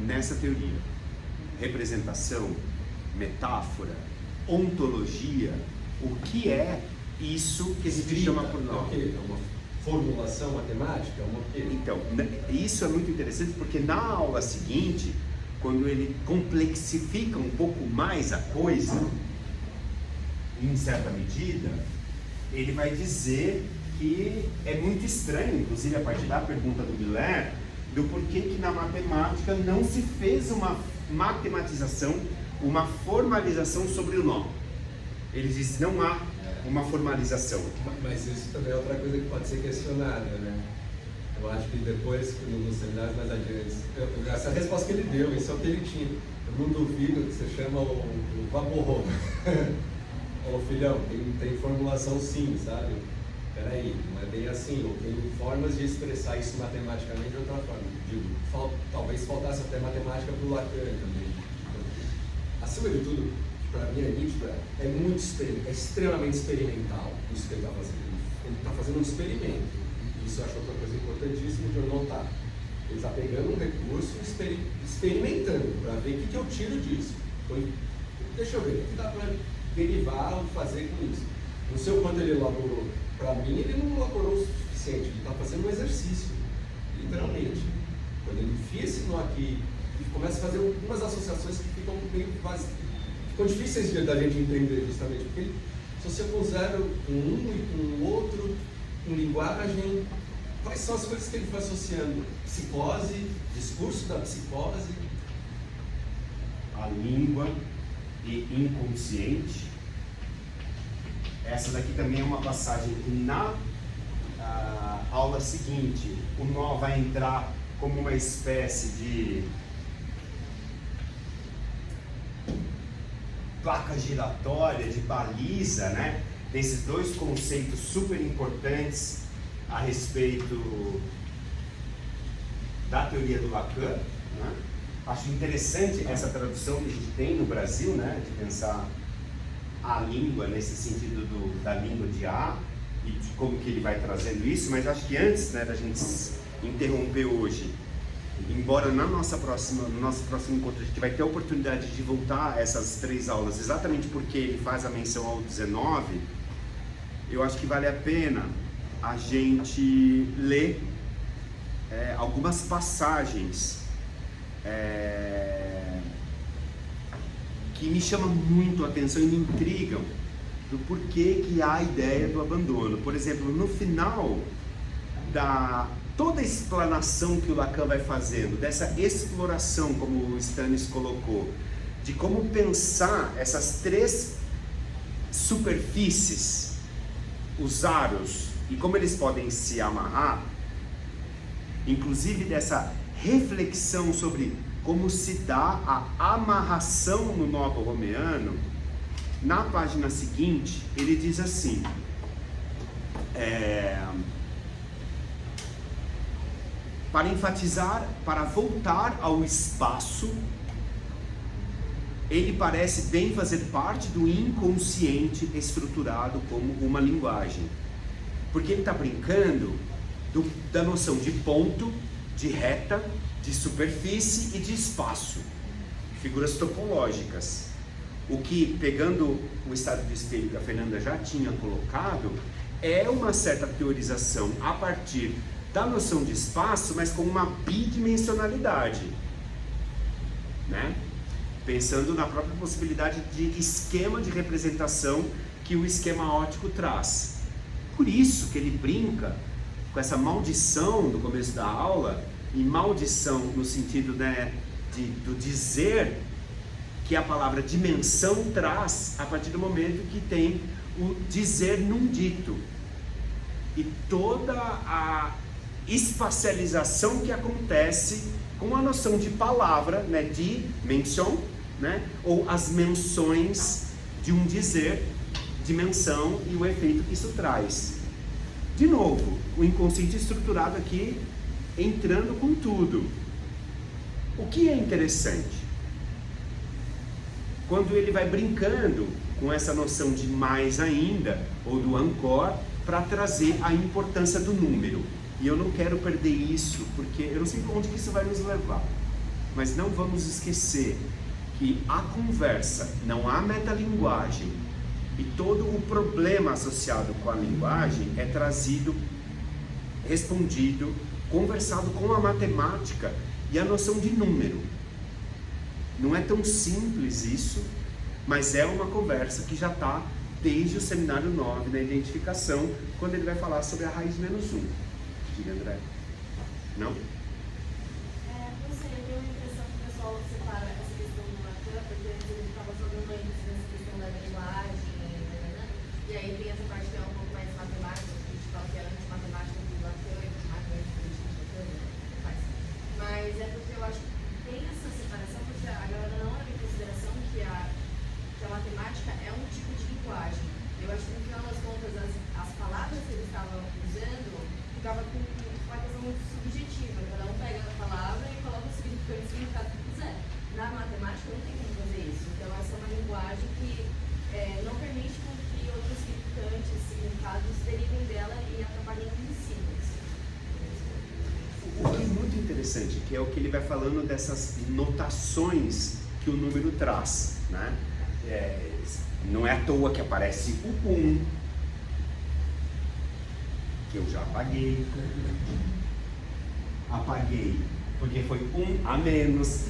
nessa teoria? Representação, metáfora, ontologia, o que é isso que a gente chama por nó? É uma formulação matemática? É uma quê? Então, isso é muito interessante porque na aula seguinte, quando ele complexifica um pouco mais a coisa, em certa medida, ele vai dizer que é muito estranho, inclusive a partir da pergunta do Miller, do porquê que na matemática não se fez uma matematização, uma formalização sobre o nó. Ele diz não há uma formalização. Mas isso também é outra coisa que pode ser questionada, né? Eu acho que depois, nos seminários mais adiante, essa resposta que ele deu, isso é o que ele tinha. Eu não duvido que você chama o Vaporro. Ô filhão, tem formulação sim, sabe? Peraí, não é bem assim. Eu tenho formas de expressar isso matematicamente de outra forma. Digo, talvez faltasse até matemática para o Lacan também. Acima de tudo, para mim é nítido, é extremamente experimental isso que ele está fazendo. Ele está fazendo um experimento. Isso eu acho outra coisa importantíssima de eu notar. Ele está pegando um recurso e experimentando para ver o que eu tiro disso. Então, deixa eu ver, o que dá para derivar ou fazer com isso. Não sei o quanto ele elaborou. Para mim, ele não elaborou o suficiente. Ele está fazendo um exercício, literalmente. Quando ele enfia esse nó aqui e começa a fazer algumas associações que ficam meio ficam difíceis da gente entender, justamente, porque ele associa com zero, com um e com o outro, com linguagem. Quais são as coisas que ele foi associando? Psicose, discurso da psicose, a língua e inconsciente. Essa daqui também é uma passagem que na aula seguinte o nó vai entrar como uma espécie de placa giratória, de baliza, né? Desses dois conceitos super importantes a respeito da teoria do Lacan, né? Acho interessante essa tradução que a gente tem no Brasil, né? De pensar a língua nesse sentido da língua de A e de como que ele vai trazendo isso, mas acho que antes, né, da gente interromper hoje, embora no nosso próximo encontro a gente vai ter a oportunidade de voltar a essas 3 aulas, exatamente porque ele faz a menção ao 19, eu acho que vale a pena a gente ler algumas passagens que me chamam muito a atenção e me intrigam do porquê que há a ideia do abandono. Por exemplo, no final da toda a explanação que o Lacan vai fazendo, dessa exploração, como o Stanis colocou, de como pensar essas 3 superfícies, os aros, e como eles podem se amarrar, inclusive dessa reflexão sobre como se dá a amarração no nó borromeano, na página seguinte, ele diz assim, para enfatizar, para voltar ao espaço, ele parece bem fazer parte do inconsciente estruturado como uma linguagem. Porque ele está brincando da noção de ponto, de reta, de superfície e de espaço, figuras topológicas. O que, pegando o estado de espelho que a Fernanda já tinha colocado, é uma certa teorização a partir da noção de espaço, mas com uma bidimensionalidade, né? Pensando na própria possibilidade de esquema de representação que o esquema óptico traz. Por isso que ele brinca com essa maldição do começo da aula, e maldição no sentido, né, do dizer que a palavra dimensão traz a partir do momento que tem o dizer num dito. E toda a espacialização que acontece com a noção de palavra, né, de mention, né, ou as menções de um dizer, dimensão e o efeito que isso traz. De novo, o inconsciente estruturado aqui entrando com tudo. O que é interessante? Quando ele vai brincando com essa noção de mais ainda, ou do encore, para trazer a importância do número. E eu não quero perder isso, porque eu não sei onde que isso vai nos levar. Mas não vamos esquecer que a conversa, não há metalinguagem, e todo o problema associado com a linguagem é trazido, respondido, conversado com a matemática e a noção de número. Não é tão simples isso, mas é uma conversa que já está desde o seminário 9, na identificação, quando ele vai falar sobre a raiz menos 1. Diga, André. Não? Não sei, eu tenho a impressão que o pessoal separa essa questão do Lacan, porque ele estava falando antes dessa questão da linguagem, né? E aí tem essa parte que é um pouco mais matemática, que a gente fala que é anti-matemática do Lacan, e matemática do interessante, que é o que ele vai falando dessas notações que o número traz, né? Não é à toa que aparece o 1, que eu já apaguei. Apaguei porque foi 1 a menos.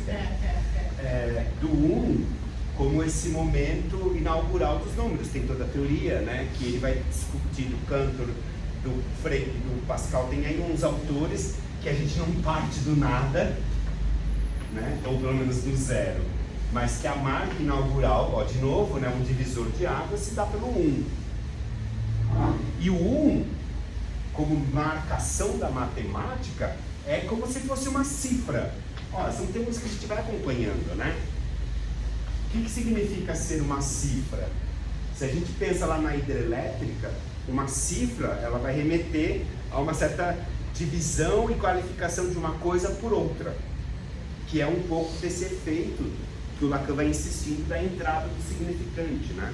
Do 1 como esse momento inaugural dos números. Tem toda a teoria, né, que ele vai discutir do Cantor, do Frege, do Pascal. Tem aí uns autores que a gente não parte do nada, né, ou pelo menos do zero, mas que a marca inaugural, ó, de novo, né, um divisor de águas, se dá pelo 1. E o 1, como marcação da matemática, é como se fosse uma cifra. Ó, são termos que a gente vai acompanhando, né? O que significa ser uma cifra? Se a gente pensa lá na hidrelétrica, uma cifra, ela vai remeter a uma certa divisão e qualificação de uma coisa por outra, que é um pouco desse efeito que o Lacan vai insistindo da entrada do significante, né?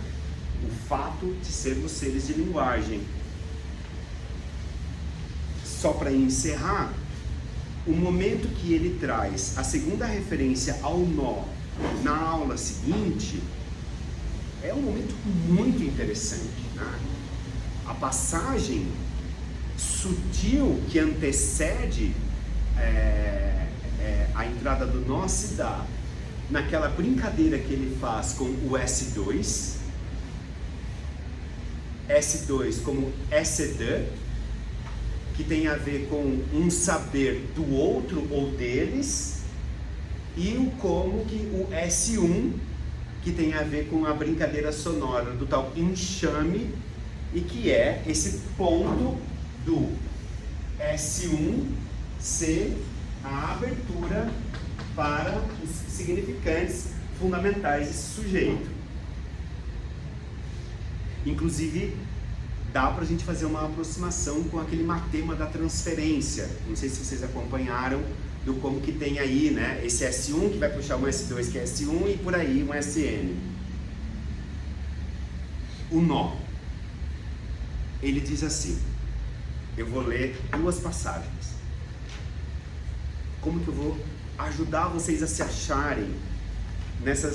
O fato de sermos seres de linguagem. Só para encerrar, o momento que ele traz a segunda referência ao nó na aula seguinte é um momento muito interessante, né? A passagem sutil que antecede a entrada do nó se dá naquela brincadeira que ele faz com o S2, S2 como SD, que tem a ver com um saber do outro ou deles, e o como que o S1, que tem a ver com a brincadeira sonora do tal enxame, e que é esse ponto do S1 ser a abertura para os significantes fundamentais desse sujeito. Inclusive, dá para a gente fazer uma aproximação com aquele matema da transferência. Não sei se vocês acompanharam, do como que tem aí, né, esse S1 que vai puxar um S2 que é S1 e por aí um SN. O nó. Ele diz assim, eu vou ler 2 passagens. Como que eu vou ajudar vocês a se acharem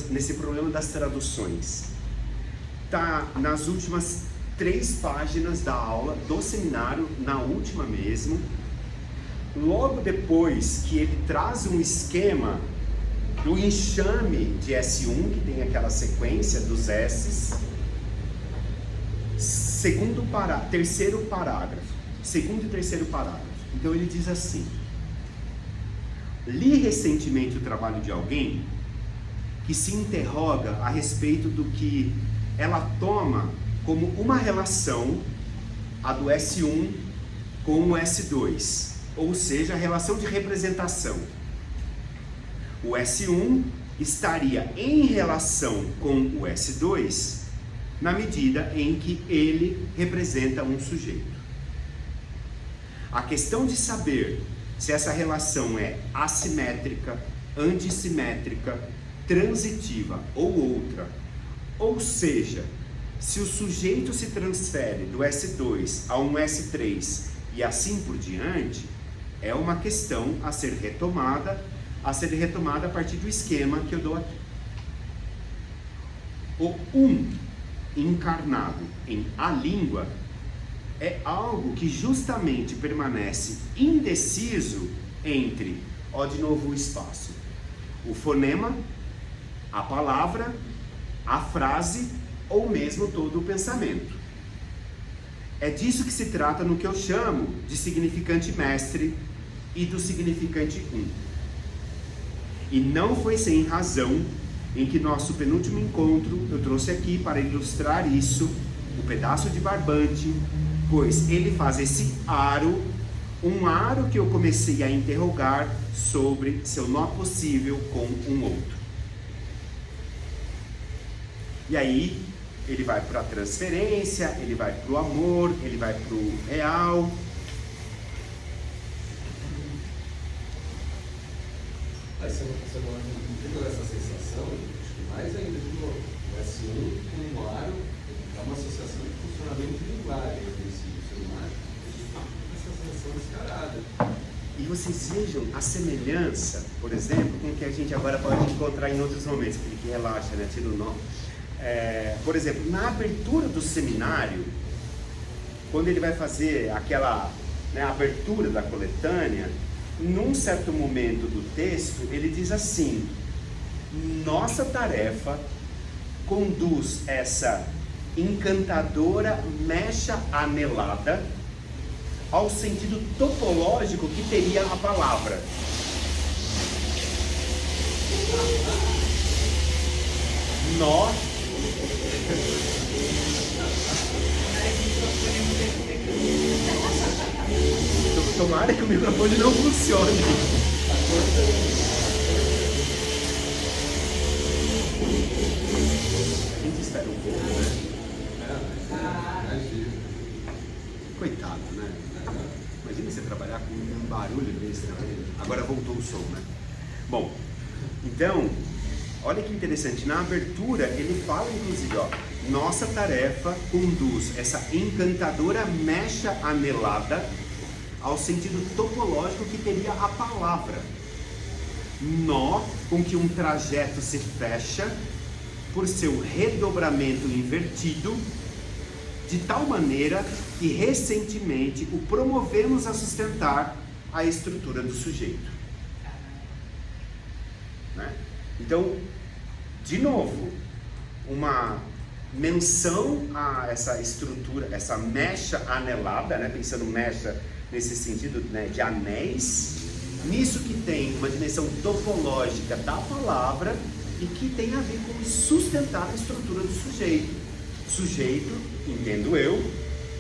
nesse problema das traduções? Tá nas últimas 3 páginas da aula, do seminário, na última mesmo. Logo depois que ele traz um esquema do enxame de S1, que tem aquela sequência dos S's, terceiro parágrafo, segundo e terceiro parágrafo. Então ele diz assim: li recentemente o trabalho de alguém que se interroga a respeito do que ela toma como uma relação, a do S1 com o S2, ou seja, a relação de representação. O S1 estaria em relação com o S2 na medida em que ele representa um sujeito. A questão de saber se essa relação é assimétrica, antissimétrica, transitiva ou outra, ou seja, se o sujeito se transfere do S2 a um S3 e assim por diante, é uma questão a ser retomada a partir do esquema que eu dou aqui. O encarnado em a língua é algo que justamente permanece indeciso entre, ó, de novo o espaço, o fonema, a palavra, a frase ou mesmo todo o pensamento. É disso que se trata no que eu chamo de significante mestre e do significante E não foi sem razão em que nosso penúltimo encontro eu trouxe aqui para ilustrar isso, o pedaço de barbante, pois ele faz esse aro, um aro que eu comecei a interrogar sobre seu nó possível com um outro. E aí ele vai para a transferência, ele vai para o amor, ele vai para o real. Você não tem essa sensação, acho que mais ainda de novo, o S1 com o aro é uma associação de funcionamento de linguagem, a princípio, você não acha? Essa sensação descarada. E vocês vejam a semelhança, por exemplo, com o que a gente agora pode encontrar em outros momentos, porque relaxa, né? Tira o nó. Por exemplo, na abertura do seminário, quando ele vai fazer aquela, né, abertura da coletânea, num certo momento do texto, ele diz assim: nossa tarefa conduz essa encantadora mecha anelada ao sentido topológico que teria a palavra. Nó. Tomara que o microfone não funcione. A gente espera um pouco, né? Coitado, né? Imagina você trabalhar com um barulho desse, né? Agora voltou o som, né? Bom, então, olha que interessante. Na abertura, ele fala, inclusive, ó, nossa tarefa conduz essa encantadora mecha anelada ao sentido topológico que teria a palavra. Nó com que um trajeto se fecha por seu redobramento invertido, de tal maneira que recentemente o promovemos a sustentar a estrutura do sujeito. Né? Então, de novo, uma menção a essa estrutura, essa mecha anelada, né? Pensando mecha nesse sentido, né, de anéis, nisso que tem uma dimensão topológica da palavra e que tem a ver com sustentar a estrutura do sujeito. Sujeito, entendo eu,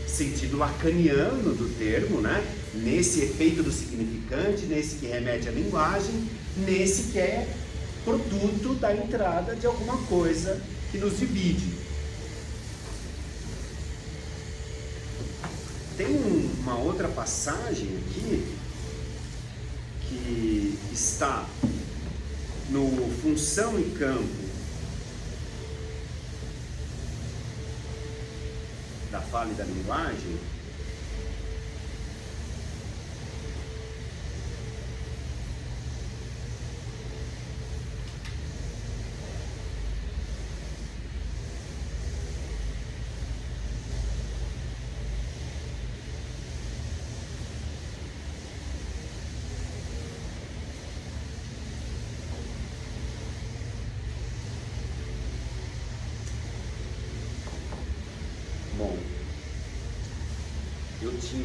sentido lacaniano do termo, né? Nesse efeito do significante, nesse que remete à linguagem, nesse que é produto da entrada de alguma coisa que nos divide. Tem uma outra passagem aqui que está no Função e Campo da Fala e da Linguagem,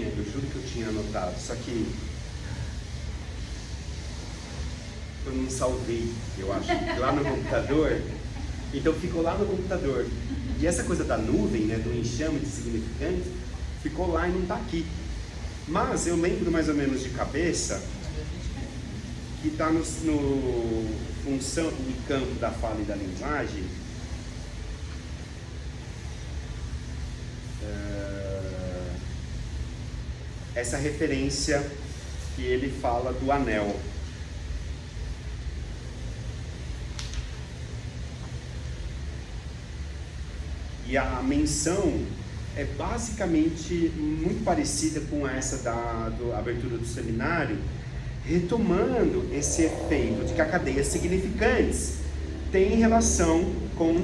eu juro que eu tinha anotado, só que eu não salvei, eu acho, lá no computador, então ficou lá no computador. E essa coisa da nuvem, né, do enxame de significantes, ficou lá e não está aqui. Mas eu lembro mais ou menos de cabeça que está no Função e Campo da Fala e da Linguagem. Essa referência que ele fala do anel. E a menção é basicamente muito parecida com essa da abertura do seminário, retomando esse efeito de que a cadeia significantes tem relação com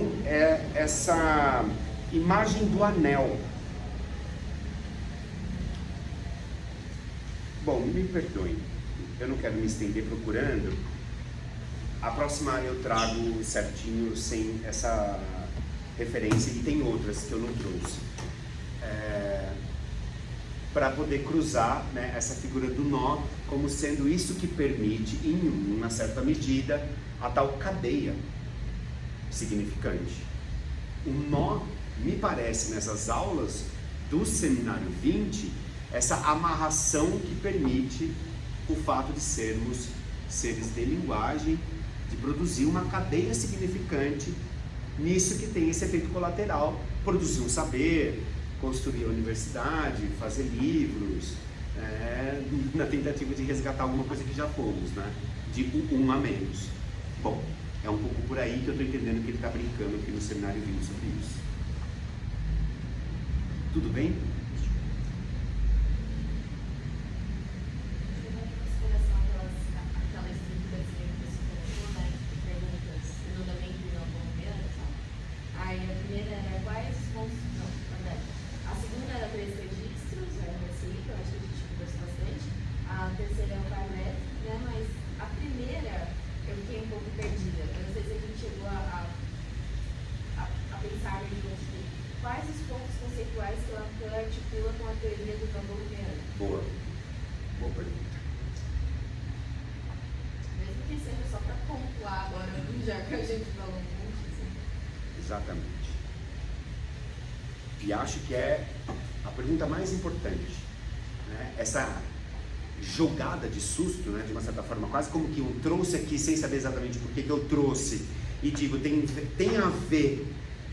essa imagem do anel. Bom, me perdoem, eu não quero me estender procurando. A próxima eu trago certinho, sem essa referência, e tem outras que eu não trouxe. Para poder cruzar, né, essa figura do nó como sendo isso que permite, em uma certa medida, a tal cadeia significante. O nó, me parece, nessas aulas do Seminário 20, essa amarração que permite o fato de sermos seres de linguagem, de produzir uma cadeia significante, nisso que tem esse efeito colateral, produzir um saber, construir a universidade, fazer livros, na tentativa de resgatar alguma coisa que já fomos, né? De um a menos. Bom, é um pouco por aí que eu estou entendendo que ele está brincando aqui no Seminário 20 sobre isso. Tudo bem? Uma consideração espirituais que Lacan articula com a teoria do novo governo? Boa. Boa pergunta. Mesmo que seja só para pontuar agora, já que a gente falou muito. Assim. Exatamente. E acho que é a pergunta mais importante, né? Essa jogada de susto, né? De uma certa forma, quase como que eu trouxe aqui sem saber exatamente por que eu trouxe, e digo, tem a ver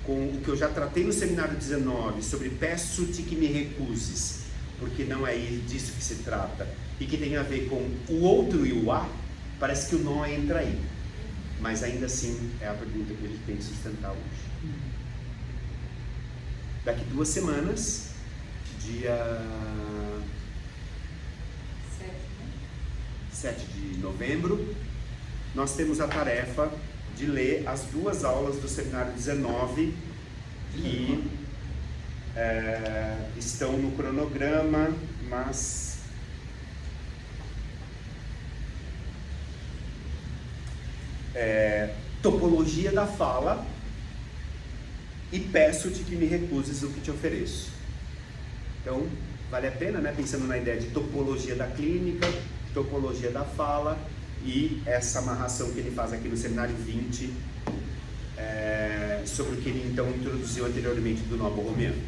com o que eu já tratei no seminário 19 sobre peço-te que me recuses, porque não é disso que se trata, e que tem a ver com o outro e o a, parece que o nó entra aí, mas ainda assim é a pergunta que a gente tem que sustentar hoje. Daqui 2 semanas, dia 7 de novembro, nós temos a tarefa de ler as 2 aulas do seminário 19 que estão no cronograma, mas topologia da fala e peço-te que me recuses o que te ofereço. Então, vale a pena, né, pensando na ideia de topologia da clínica, topologia da fala e essa amarração que ele faz aqui no seminário 20 sobre o que ele então introduziu anteriormente do Novo Romeano.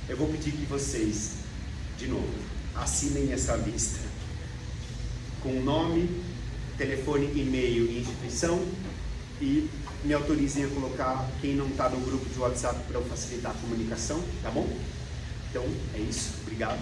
Eu vou pedir que vocês, de novo, assinem essa lista com nome, telefone, e-mail e instituição e me autorizem a colocar quem não está no grupo de WhatsApp para eu facilitar a comunicação, tá bom? Então, é isso. Obrigado.